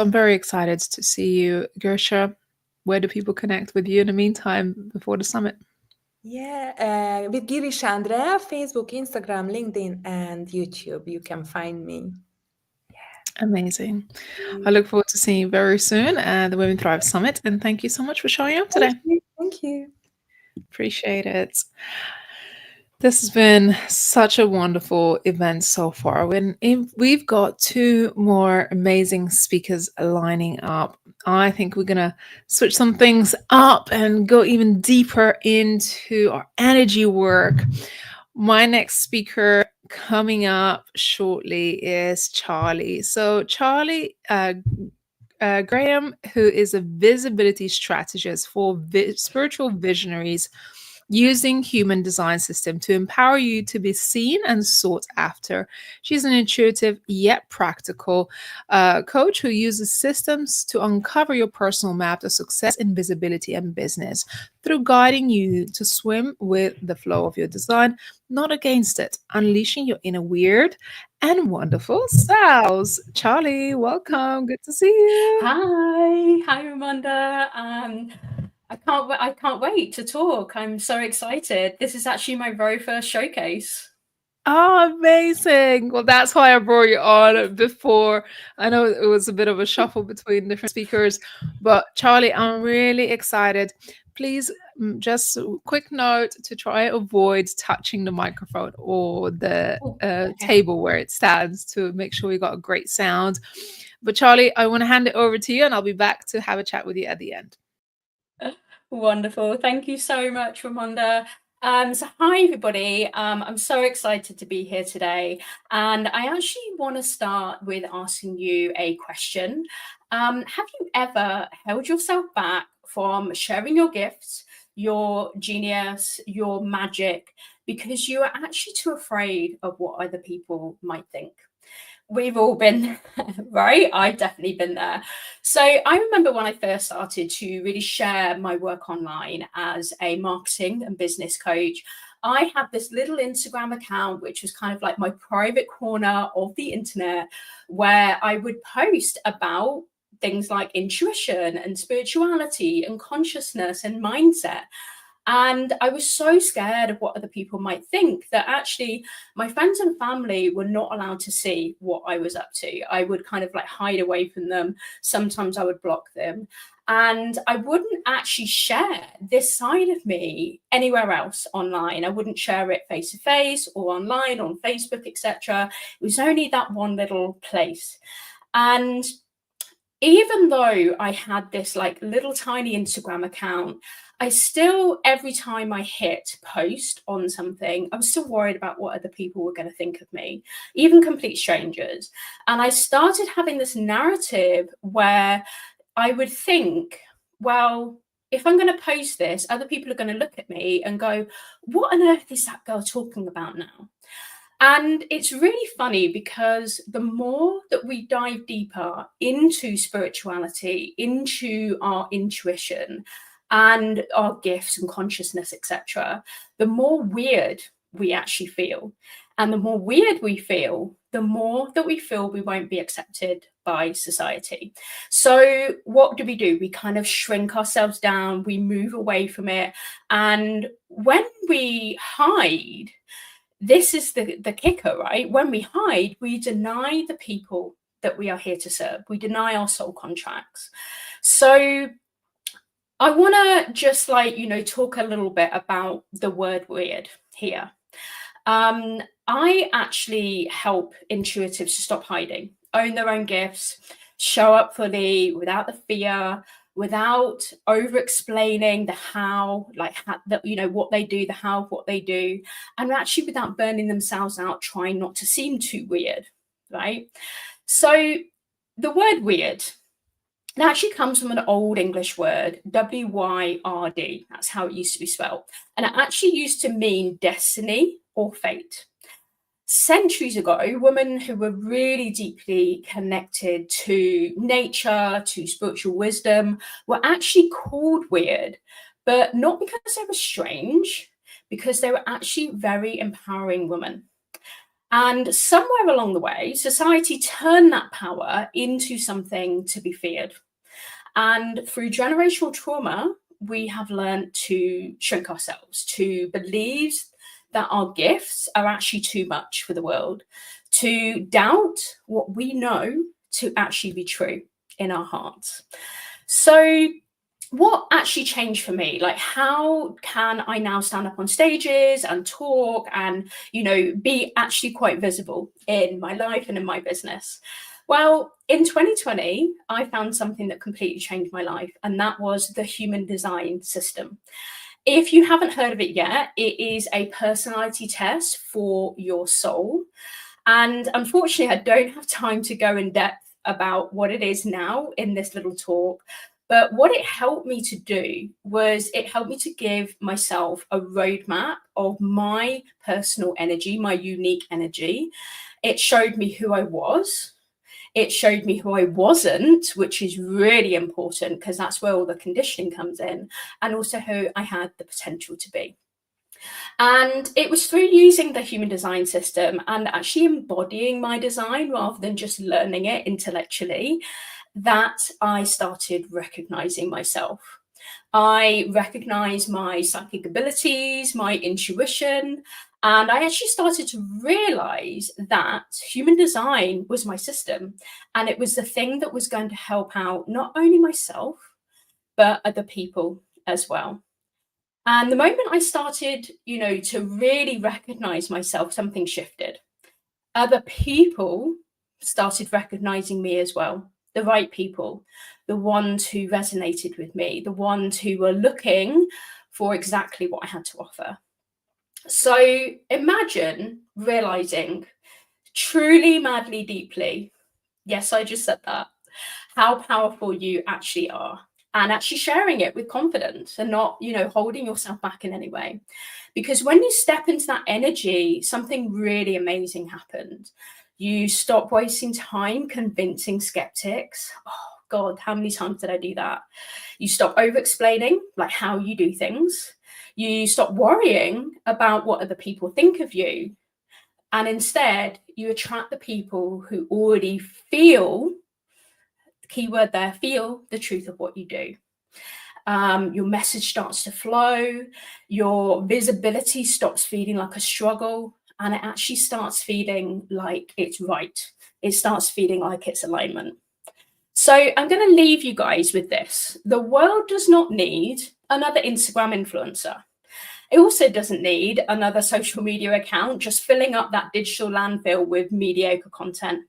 I'm very excited to see you, Gersha. Where do people connect with you in the meantime before the summit? Yeah, with 𝐷𝐸, Facebook, Instagram, LinkedIn, and YouTube, you can find me. Amazing. I look forward to seeing you very soon at the Women Thrive Summit. And thank you so much for showing up today. Thank you. Thank you. Appreciate it. This has been such a wonderful event so far. We've got two more amazing speakers lining up. I think we're going to switch some things up and go even deeper into our energy work. My next speaker coming up shortly is Charlie. So Charlie Graham, who is a visibility strategist for spiritual visionaries using human design system to empower you to be seen and sought after. She's an intuitive yet practical coach who uses systems to uncover your personal map of success in visibility and business through guiding you to swim with the flow of your design, not against it, unleashing your inner weird and wonderful selves. Charlie, welcome. Good to see you. Hi, Ramanda. I can't wait to talk. I'm so excited. This is actually my very first showcase. Oh, amazing. Well, that's why I brought you on before. I know it was a bit of a shuffle between different speakers, but Charlie, I'm really excited. Please, just a quick note to try and avoid touching the microphone or the table where it stands to make sure we got a great sound. But Charlie, I want to hand it over to you and I'll be back to have a chat with you at the end. Wonderful. Thank you so much, Ramanda. So hi, everybody. I'm so excited to be here today. And I actually want to start with asking you a question. Have you ever held yourself back from sharing your gifts, your genius, your magic, because you are actually too afraid of what other people might think? We've all been there, right? I've definitely been there. So I remember when I first started to really share my work online as a marketing and business coach, I had this little Instagram account, which was kind of like my private corner of the internet, where I would post about things like intuition and spirituality and consciousness and mindset. And I was so scared of what other people might think that actually my friends and family were not allowed to see what I was up to. I would kind of like hide away from them. Sometimes I would block them. And I wouldn't actually share this side of me anywhere else online. I wouldn't share it face to face or online on Facebook, etc. It was only that one little place. And even though I had this like little tiny Instagram account, I still, every time I hit post on something, I was still worried about what other people were going to think of me, even complete strangers. And I started having this narrative where I would think, well, if I'm going to post this, other people are going to look at me and go, what on earth is that girl talking about now? And it's really funny because the more that we dive deeper into spirituality, into our intuition and our gifts and consciousness, etc., the more weird we actually feel. And the more weird we feel, the more that we feel we won't be accepted by society. So what do? We kind of shrink ourselves down, we move away from it. And when we hide, this is the kicker, right? When we hide, we deny the people that we are here to serve. We deny our soul contracts. So I want to just talk a little bit about the word weird here. I actually help intuitives to stop hiding, own their own gifts, show up fully without the fear, without over-explaining the how, what they do, the how of what they do, and actually without burning themselves out, trying not to seem too weird, right? So the word weird, it actually comes from an old English word, W-Y-R-D. That's how it used to be spelled. And it actually used to mean destiny or fate. Centuries ago, women who were really deeply connected to nature, to spiritual wisdom, were actually called weird, but not because they were strange, because they were actually very empowering women. And somewhere along the way, society turned that power into something to be feared. And through generational trauma, we have learned to shrink ourselves, to believe that our gifts are actually too much for the world, to doubt what we know to actually be true in our hearts. So what actually changed for me? Like, how can I now stand up on stages and talk and, be actually quite visible in my life and in my business? Well, in 2020, I found something that completely changed my life, and that was the human design system. If you haven't heard of it yet, it is a personality test for your soul. And unfortunately, I don't have time to go in depth about what it is now in this little talk. But what it helped me to do was it helped me to give myself a roadmap of my personal energy, my unique energy. It showed me who I was. It showed me who I wasn't, which is really important because that's where all the conditioning comes in, and also who I had the potential to be. And it was through using the human design system and actually embodying my design rather than just learning it intellectually that I started recognizing myself. I recognized my psychic abilities, my intuition, and I actually started to realize that human design was my system. And it was the thing that was going to help out not only myself, but other people as well. And the moment I started, to really recognize myself, something shifted. Other people started recognizing me as well. The right people, the ones who resonated with me, the ones who were looking for exactly what I had to offer. So imagine realizing truly, madly, deeply, yes, I just said that, how powerful you actually are, and actually sharing it with confidence and not, holding yourself back in any way. Because when you step into that energy, something really amazing happened. You stop wasting time convincing skeptics. Oh God, how many times did I do that? You stop over-explaining like how you do things. You stop worrying about what other people think of you. And instead, you attract the people who already feel, the key word there, feel the truth of what you do. Your message starts to flow. Your visibility stops feeling like a struggle. And it actually starts feeling like it's right. It starts feeling like it's alignment. So I'm going to leave you guys with this. The world does not need another Instagram influencer. It also doesn't need another social media account just filling up that digital landfill with mediocre content.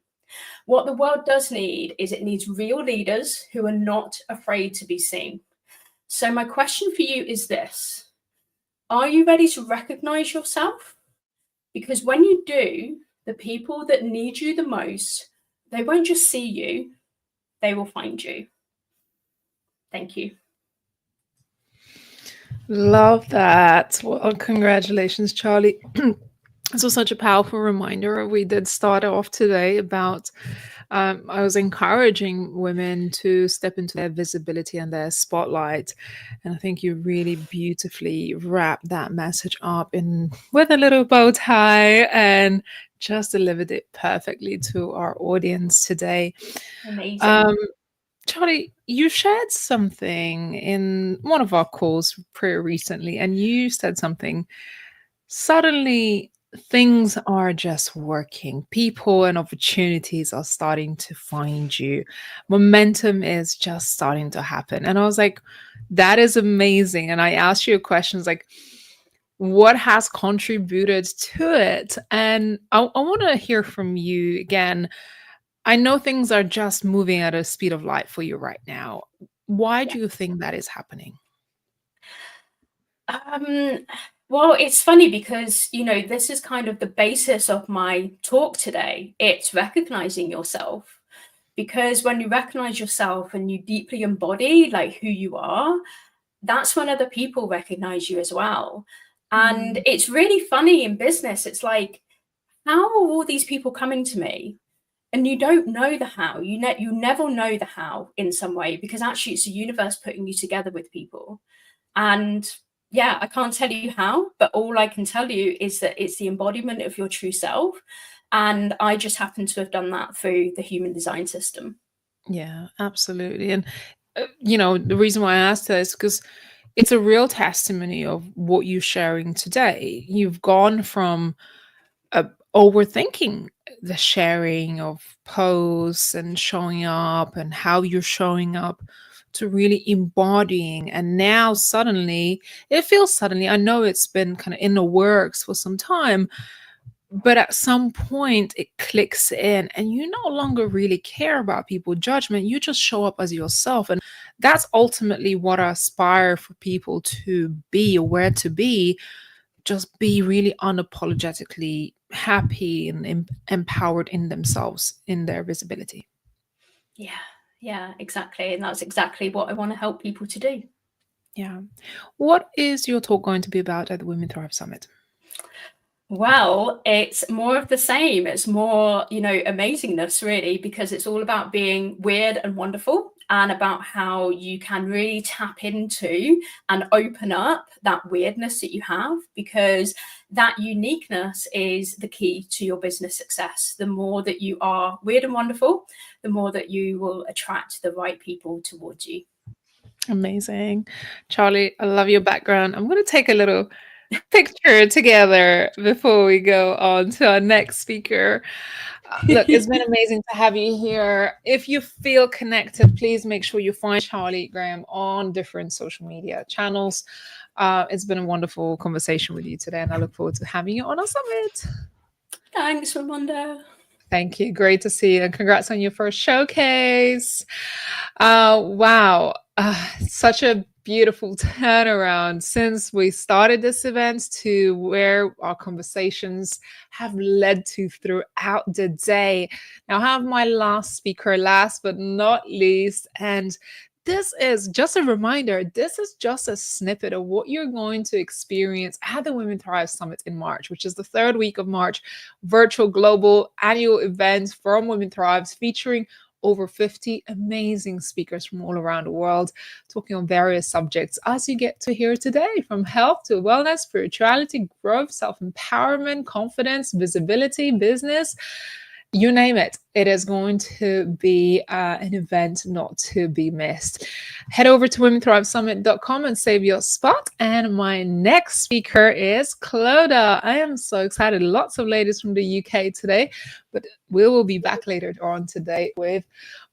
What the world does need is it needs real leaders who are not afraid to be seen. So my question for you is this: are you ready to recognize yourself? Because when you do, the people that need you the most, they won't just see you, they will find you. Thank you. Love that. Well, congratulations, Charlie. This was such a powerful reminder. We did start off today about I was encouraging women to step into their visibility and their spotlight. And I think you really beautifully wrapped that message up with a little bow tie and just delivered it perfectly to our audience today. Amazing. Charlie, you shared something in one of our calls pretty recently, and you said something. Suddenly, things are just working. People and opportunities are starting to find you. Momentum is just starting to happen. And I was like, that is amazing. And I asked you questions like, what has contributed to it? And I want to hear from you again. I know things are just moving at a speed of light for you right now. Why do you think that is happening? Well, it's funny because, this is kind of the basis of my talk today. It's recognizing yourself. Because when you recognize yourself and you deeply embody like who you are, that's when other people recognize you as well. And it's really funny in business. It's like, how are all these people coming to me? And you don't know the how. You never know the how in some way, because actually it's the universe putting you together with people. And yeah, I can't tell you how, but all I can tell you is that it's the embodiment of your true self. And I just happen to have done that through the human design system. Yeah, absolutely. And, the reason why I asked that is because it's a real testimony of what you're sharing today. You've gone from overthinking the sharing of posts and showing up and how you're showing up to really embodying. And now suddenly, I know it's been kind of in the works for some time, but at some point it clicks in and you no longer really care about people's judgment. You just show up as yourself. And that's ultimately what I aspire for people to be, or where to be. Just be really unapologetically happy and empowered in themselves, in their visibility. Yeah, exactly. And that's exactly what I want to help people to do. Yeah. What is your talk going to be about at the Women Thrive Summit? Well, it's more of the same. It's more, amazingness, really, because it's all about being weird and wonderful, and about how you can really tap into and open up that weirdness that you have, because that uniqueness is the key to your business success. The more that you are weird and wonderful, the more that you will attract the right people towards you. Amazing. Charlie, I love your background. I'm going to take a little picture together before we go on to our next speaker. Look, it's been amazing to have you here. If you feel connected, please make sure you find Charlie Graham on different social media channels. It's been a wonderful conversation with you today, and I look forward to having you on our summit. Thanks, Ramonda. Thank you. Great to see you. And congrats on your first showcase. Wow. Such a beautiful turnaround since we started this event to where our conversations have led to throughout the day. Now, I have my last speaker, last but not least, and this is just a reminder. This is just a snippet of what you're going to experience at the Women Thrive Summit in March, which is the third week of March, virtual global annual event from Women Thrives, featuring over 50 amazing speakers from all around the world, talking on various subjects, as you get to hear today, from health to wellness, spirituality, growth, self-empowerment, confidence, visibility, business. You name it. It is going to be an event not to be missed. Head over to womenthrivesummit.com and save your spot. And my next speaker is 𝐤𝐬. I am so excited. Lots of ladies from the UK today, but we will be back later on today with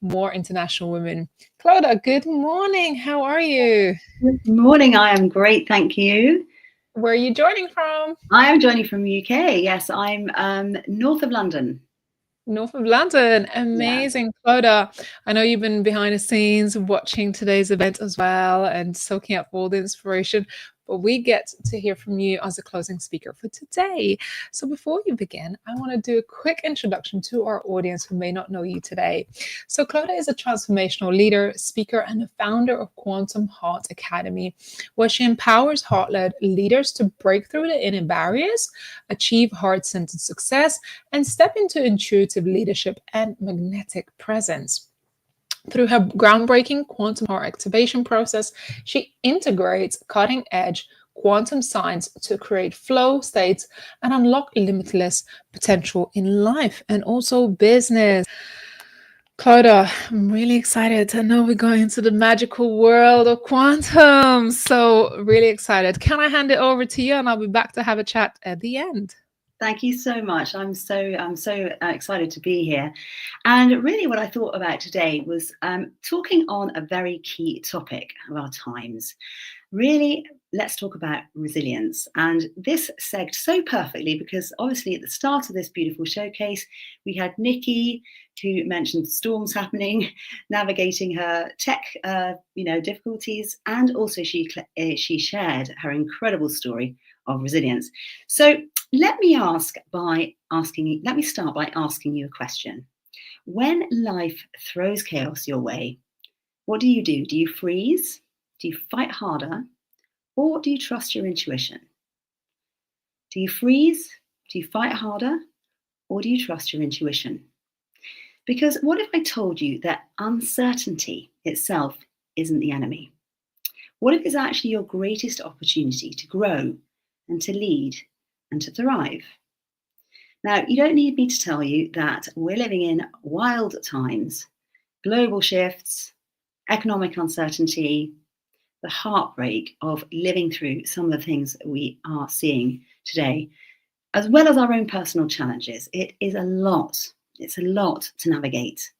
more international women. 𝐤𝐬, good morning. How are you? Good morning. I am great. Thank you. Where are you joining from? I am joining from UK. Yes, I'm north of London. North of London. Amazing. Yeah. 𝐤𝐬, I know you've been behind the scenes watching today's event as well and soaking up all the inspiration, but we get to hear from you as a closing speaker for today. So before you begin, I want to do a quick introduction to our audience who may not know you today. So 𝐤𝐬 is a transformational leader, speaker, and the founder of Quantum Heart Academy, where she empowers heart-led leaders to break through the inner barriers, achieve heart-centered success, and step into intuitive leadership and magnetic presence. Through her groundbreaking quantum heart activation process, she integrates cutting-edge quantum science to create flow states and unlock limitless potential in life and also business. 𝐤𝐬, I'm really excited to know we're going into the magical world of quantum. So really excited. Can I hand it over to you, and I'll be back to have a chat at the end. Thank you so much. I'm so excited to be here. And really what I thought about today was talking on a very key topic of our times. Really, let's talk about resilience. And this segged so perfectly because obviously at the start of this beautiful showcase, we had Nikki, who mentioned storms happening, navigating her tech difficulties, and also she shared her incredible story of resilience. So let me start by asking you a question. When life throws chaos your way, what do you do? Do you freeze? Do you fight harder? Or do you trust your intuition? Do you freeze? Do you fight harder? Or do you trust your intuition? Because what if I told you that uncertainty itself isn't the enemy? What if it's actually your greatest opportunity to grow and to lead and to thrive? Now, you don't need me to tell you that we're living in wild times, global shifts, economic uncertainty, the heartbreak of living through some of the things that we are seeing today, as well as our own personal challenges. It is a lot. It's a lot to navigate.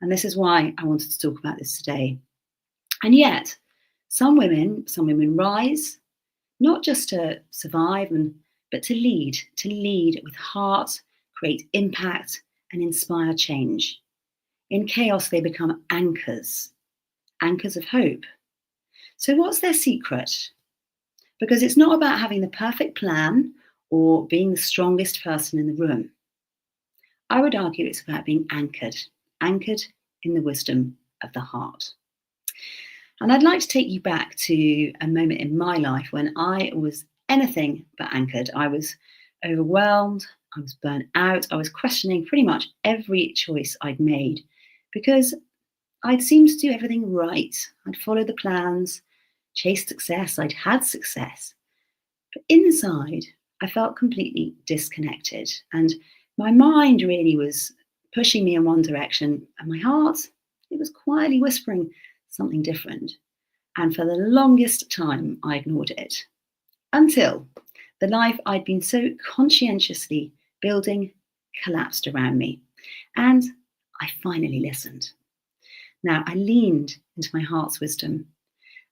And this is why I wanted to talk about this today. And yet, some women rise, not just to survive, but to lead with heart, create impact, and inspire change. In chaos, they become anchors of hope. So what's their secret? Because it's not about having the perfect plan or being the strongest person in the room. I would argue it's about being anchored in the wisdom of the heart. And I'd like to take you back to a moment in my life when I was anything but anchored. I was overwhelmed, I was burnt out, I was questioning pretty much every choice I'd made because I'd seemed to do everything right. I'd followed the plans, chased success, I'd had success. But inside, I felt completely disconnected. And my mind really was pushing me in one direction, and my heart, it was quietly whispering something different. And for the longest time, I ignored it. Until the life I'd been so conscientiously building collapsed around me. And I finally listened. Now, I leaned into my heart's wisdom.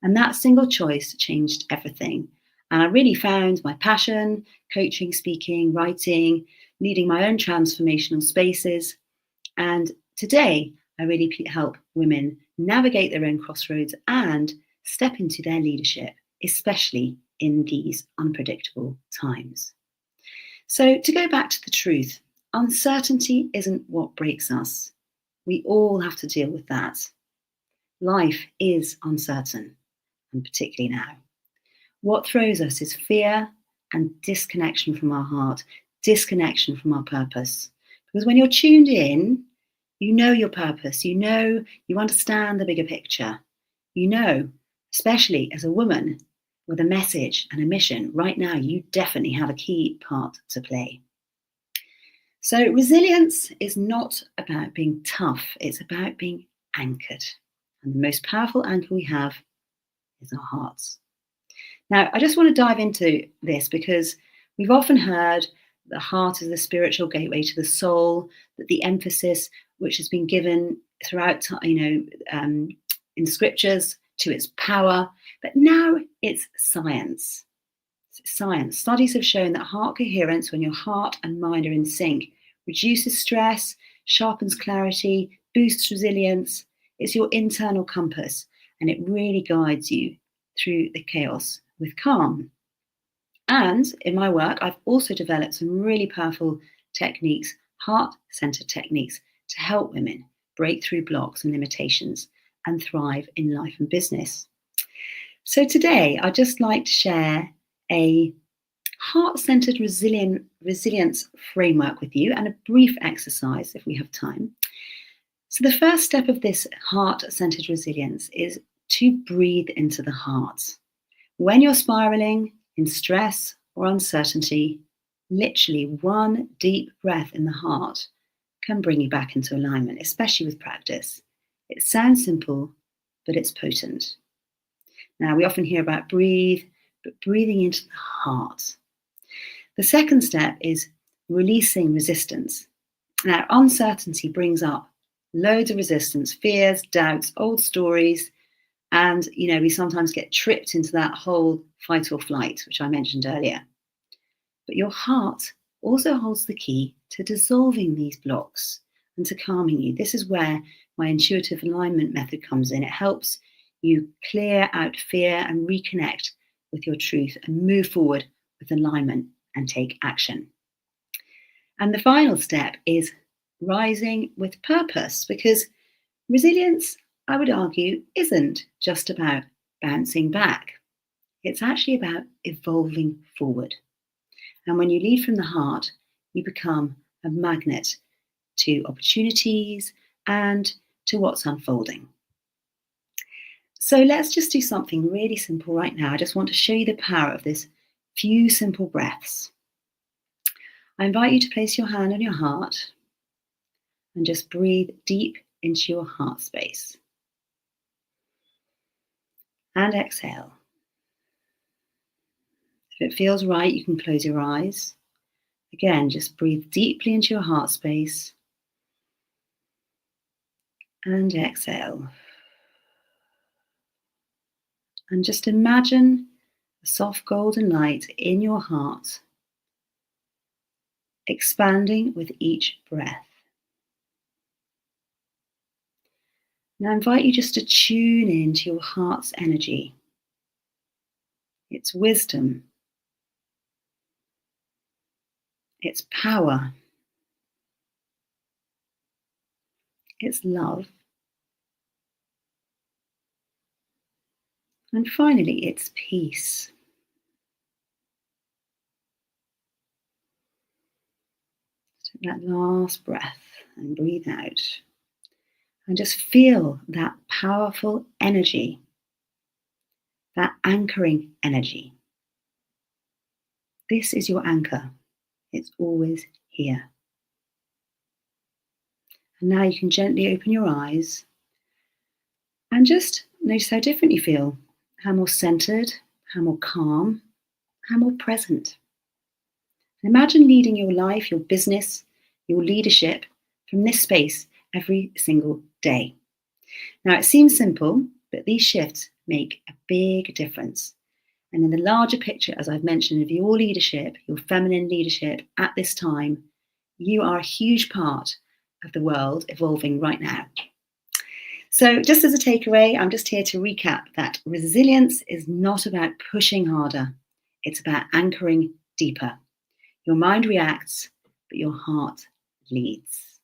And that single choice changed everything. And I really found my passion, coaching, speaking, writing, leading my own transformational spaces. And today, I really help women navigate their own crossroads and step into their leadership, especially in these unpredictable times. So to go back to the truth, uncertainty isn't what breaks us. We all have to deal with that. Life is uncertain, and particularly now. What throws us is fear and disconnection from our heart, disconnection from our purpose. Because when you're tuned in, you know your purpose, you understand the bigger picture. You know, especially as a woman with a message and a mission, right now you definitely have a key part to play. So resilience is not about being tough, it's about being anchored. And the most powerful anchor we have is our hearts. Now, I just want to dive into this because we've often heard the heart is the spiritual gateway to the soul, that the emphasis which has been given throughout, in scriptures to its power, but now it's science. Science. Studies have shown that heart coherence, when your heart and mind are in sync, reduces stress, sharpens clarity, boosts resilience. It's your internal compass, and it really guides you through the chaos with calm. And in my work, I've also developed some really powerful techniques, heart-centered techniques, to help women break through blocks and limitations and thrive in life and business. So today, I'd just like to share a heart-centered resilience framework with you and a brief exercise if we have time. So the first step of this heart-centered resilience is to breathe into the heart. When you're spiraling in stress or uncertainty, literally one deep breath in the heart can bring you back into alignment, especially with practice. It sounds simple, but it's potent. Now, we often hear about breathe, but breathing into the heart. The second step is releasing resistance. Now, uncertainty brings up loads of resistance, fears, doubts, old stories, and we sometimes get tripped into that whole fight or flight, which I mentioned earlier. But your heart also holds the key to dissolving these blocks and to calming you. This is where my intuitive alignment method comes in. It helps you clear out fear and reconnect with your truth and move forward with alignment and take action. And the final step is rising with purpose, because resilience, I would argue, isn't just about bouncing back. It's actually about evolving forward. And when you lead from the heart, you become a magnet to opportunities and to what's unfolding. So let's just do something really simple right now. I just want to show you the power of this few simple breaths. I invite you to place your hand on your heart and just breathe deep into your heart space. And exhale. If it feels right, you can close your eyes. Again, just breathe deeply into your heart space. And exhale. And just imagine a soft golden light in your heart, expanding with each breath. Now I invite you just to tune into your heart's energy, its wisdom, its power, its love, And finally, it's peace. Take that last breath and breathe out. And just feel that powerful energy, that anchoring energy. This is your anchor. It's always here. And now you can gently open your eyes and just notice how different you feel, how more centered, how more calm, how more present. And imagine leading your life, your business, your leadership from this space every single day. Now, it seems simple, but these shifts make a big difference. And in the larger picture, as I've mentioned, of your leadership, your feminine leadership at this time, you are a huge part of the world evolving right now. So just as a takeaway, I'm just here to recap that resilience is not about pushing harder. It's about anchoring deeper. Your mind reacts, but your heart leads.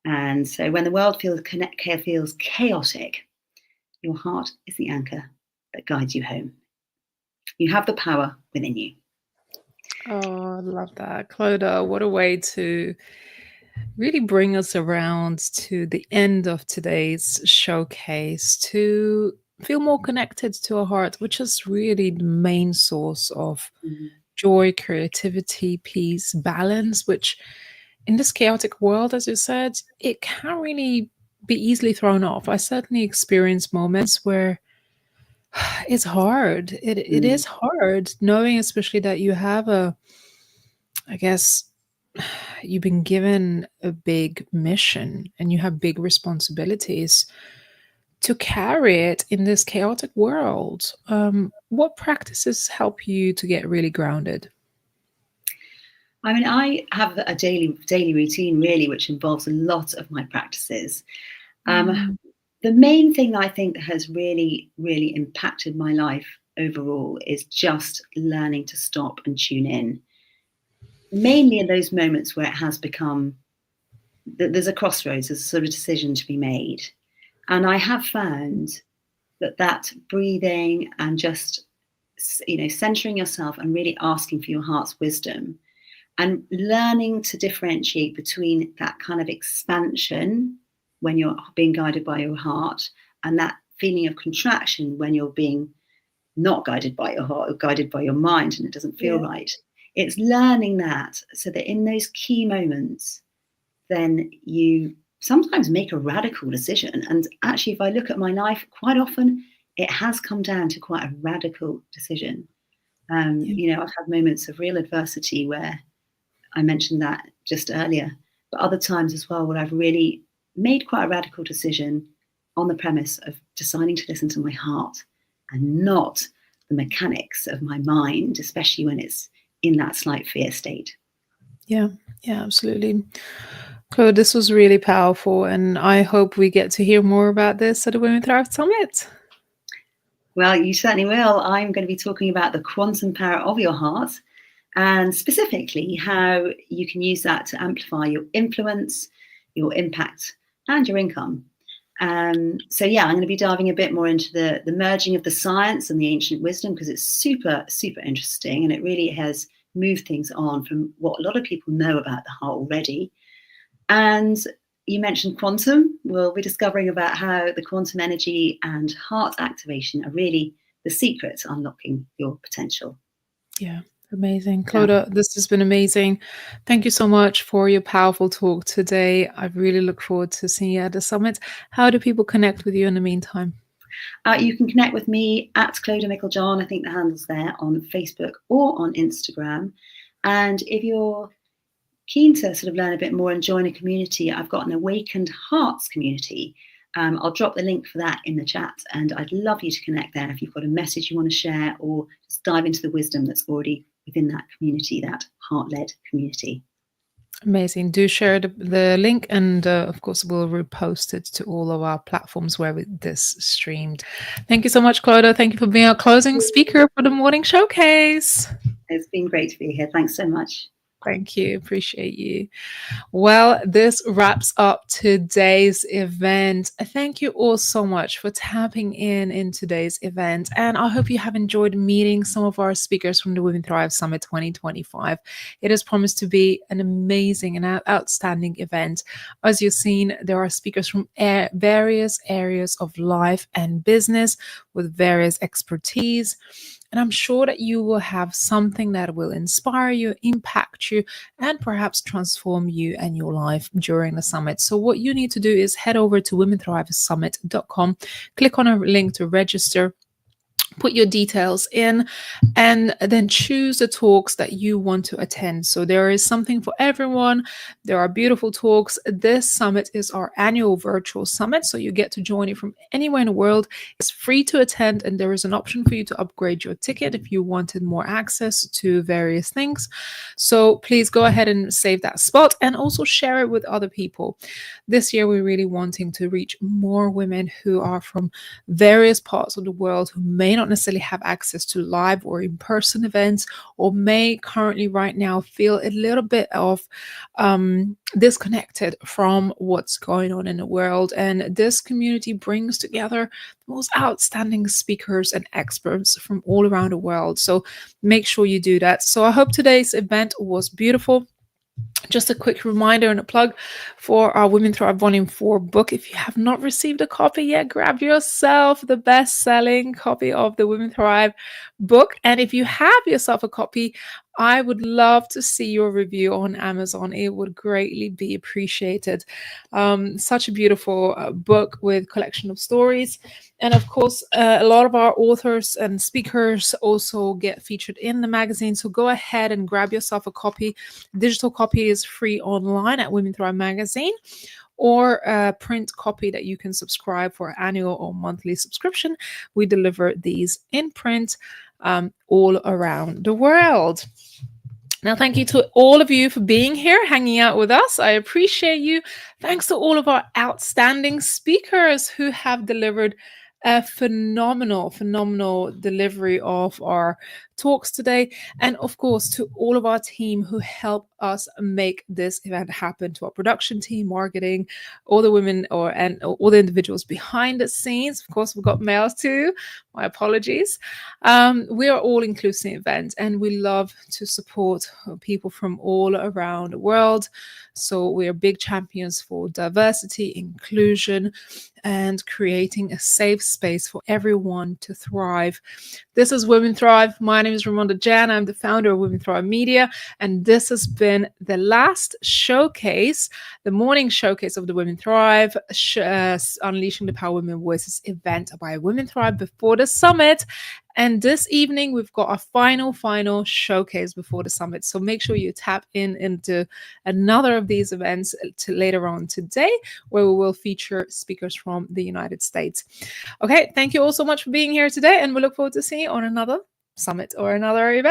And so when the world feels chaotic, your heart is the anchor that guides you home. You have the power within you. Oh, I love that. Clodagh, what a way to really bring us around to the end of today's showcase, to feel more connected to our heart, which is really the main source of joy, creativity, peace, balance, which in this chaotic world, as you said, it can really be easily thrown off. I certainly experience moments where it's hard. It is hard knowing, especially that you have I guess, you've been given a big mission and you have big responsibilities to carry it in this chaotic world. What practices help you to get really grounded? I mean, I have a daily routine, really, which involves a lot of my practices. The main thing I think that has really, really impacted my life overall is just learning to stop and tune in. Mainly in those moments where it has become, there's a crossroads, there's a sort of decision to be made. And I have found that breathing and just, centering yourself and really asking for your heart's wisdom and learning to differentiate between that kind of expansion when you're being guided by your heart and that feeling of contraction when you're being not guided by your heart or guided by your mind and it doesn't feel right. It's learning that so that in those key moments, then you sometimes make a radical decision. And actually, if I look at my life, quite often it has come down to quite a radical decision. I've had moments of real adversity where I mentioned that just earlier, but other times as well where I've really made quite a radical decision on the premise of deciding to listen to my heart and not the mechanics of my mind, especially when it's in that slight fear state. Yeah, absolutely. Clodagh, this was really powerful, and I hope we get to hear more about this at the Women Thrive Summit. Well, you certainly will. I'm going to be talking about the quantum power of your heart and specifically how you can use that to amplify your influence, your impact, and your income. I'm going to be diving a bit more into the merging of the science and the ancient wisdom because it's super, super interesting and it really has moved things on from what a lot of people know about the heart already. And you mentioned quantum. We'll be discovering about how the quantum energy and heart activation are really the secret to unlocking your potential. Yeah. Amazing. Clodagh, this has been amazing. Thank you so much for your powerful talk today. I really look forward to seeing you at the summit. How do people connect with you in the meantime? You can connect with me at Clodagh Mickeljohn. I think the handle's there on Facebook or on Instagram. And if you're keen to sort of learn a bit more and join a community, I've got an Awakened Hearts community. I'll drop the link for that in the chat and I'd love you to connect there if you've got a message you want to share or just dive into the wisdom that's already within that community, that heart-led community. Amazing. Do share the link and of course we'll repost it to all of our platforms where this streamed. Thank you so much, Clodagh. Thank you for being our closing speaker for the morning showcase. It's been great to be here. Thanks so much. Thank you. Appreciate you. Well, this wraps up today's event. Thank you all so much for tapping in today's event. And I hope you have enjoyed meeting some of our speakers from the Women Thrive Summit 2025. It is promised to be an amazing and outstanding event. As you've seen, there are speakers from various areas of life and business with various expertise. And I'm sure that you will have something that will inspire you, impact you, and perhaps transform you and your life during the summit. So what you need to do is head over to womenthrivesummit.com, click on a link to register, put your details in, and then choose the talks that you want to attend. So there is something for everyone. There are beautiful talks. This summit is our annual virtual summit, so you get to join it from anywhere in the world. It's free to attend, and there is an option for you to upgrade your ticket if you wanted more access to various things. So please go ahead and save that spot and also share it with other people. This year, we're really wanting to reach more women who are from various parts of the world who may not necessarily have access to live or in-person events, or may currently right now feel a little bit of disconnected from what's going on in the world. And this community brings together the most outstanding speakers and experts from all around the world. So make sure you do that. So I hope today's event was beautiful. Just a quick reminder and a plug for our Women Thrive Volume 4 book. If you have not received a copy yet, grab yourself the best-selling copy of the Women Thrive book. And if you have yourself a copy, I would love to see your review on Amazon. It would greatly be appreciated. Such a beautiful book with collection of stories. And of course, a lot of our authors and speakers also get featured in the magazine. So go ahead and grab yourself a copy. Digital copy is free online at Women Thrive Magazine, or a print copy that you can subscribe for annual or monthly subscription. We deliver these in print all around the world. Now, thank you to all of you for being here, hanging out with us. I appreciate you. Thanks to all of our outstanding speakers who have delivered a phenomenal delivery of our talks today. And of course, to all of our team who help us make this event happen, to our production team, marketing, all the women and all the individuals behind the scenes. Of course, we've got males too. My apologies. We are all inclusive event, and we love to support people from all around the world. So we are big champions for diversity, inclusion, and creating a safe space for everyone to thrive. This is Women Thrive. My name is Ramonda Jan. I'm the founder of Women Thrive Media, and this has been the last showcase, the morning showcase of the Women Thrive Unleashing the Power of Women Voices event by Women Thrive before the summit. And this evening, we've got a final showcase before the summit. So make sure you tap into another of these events later on today, where we will feature speakers from the United States. Okay, thank you all so much for being here today, and we look forward to seeing you on another summit or another event.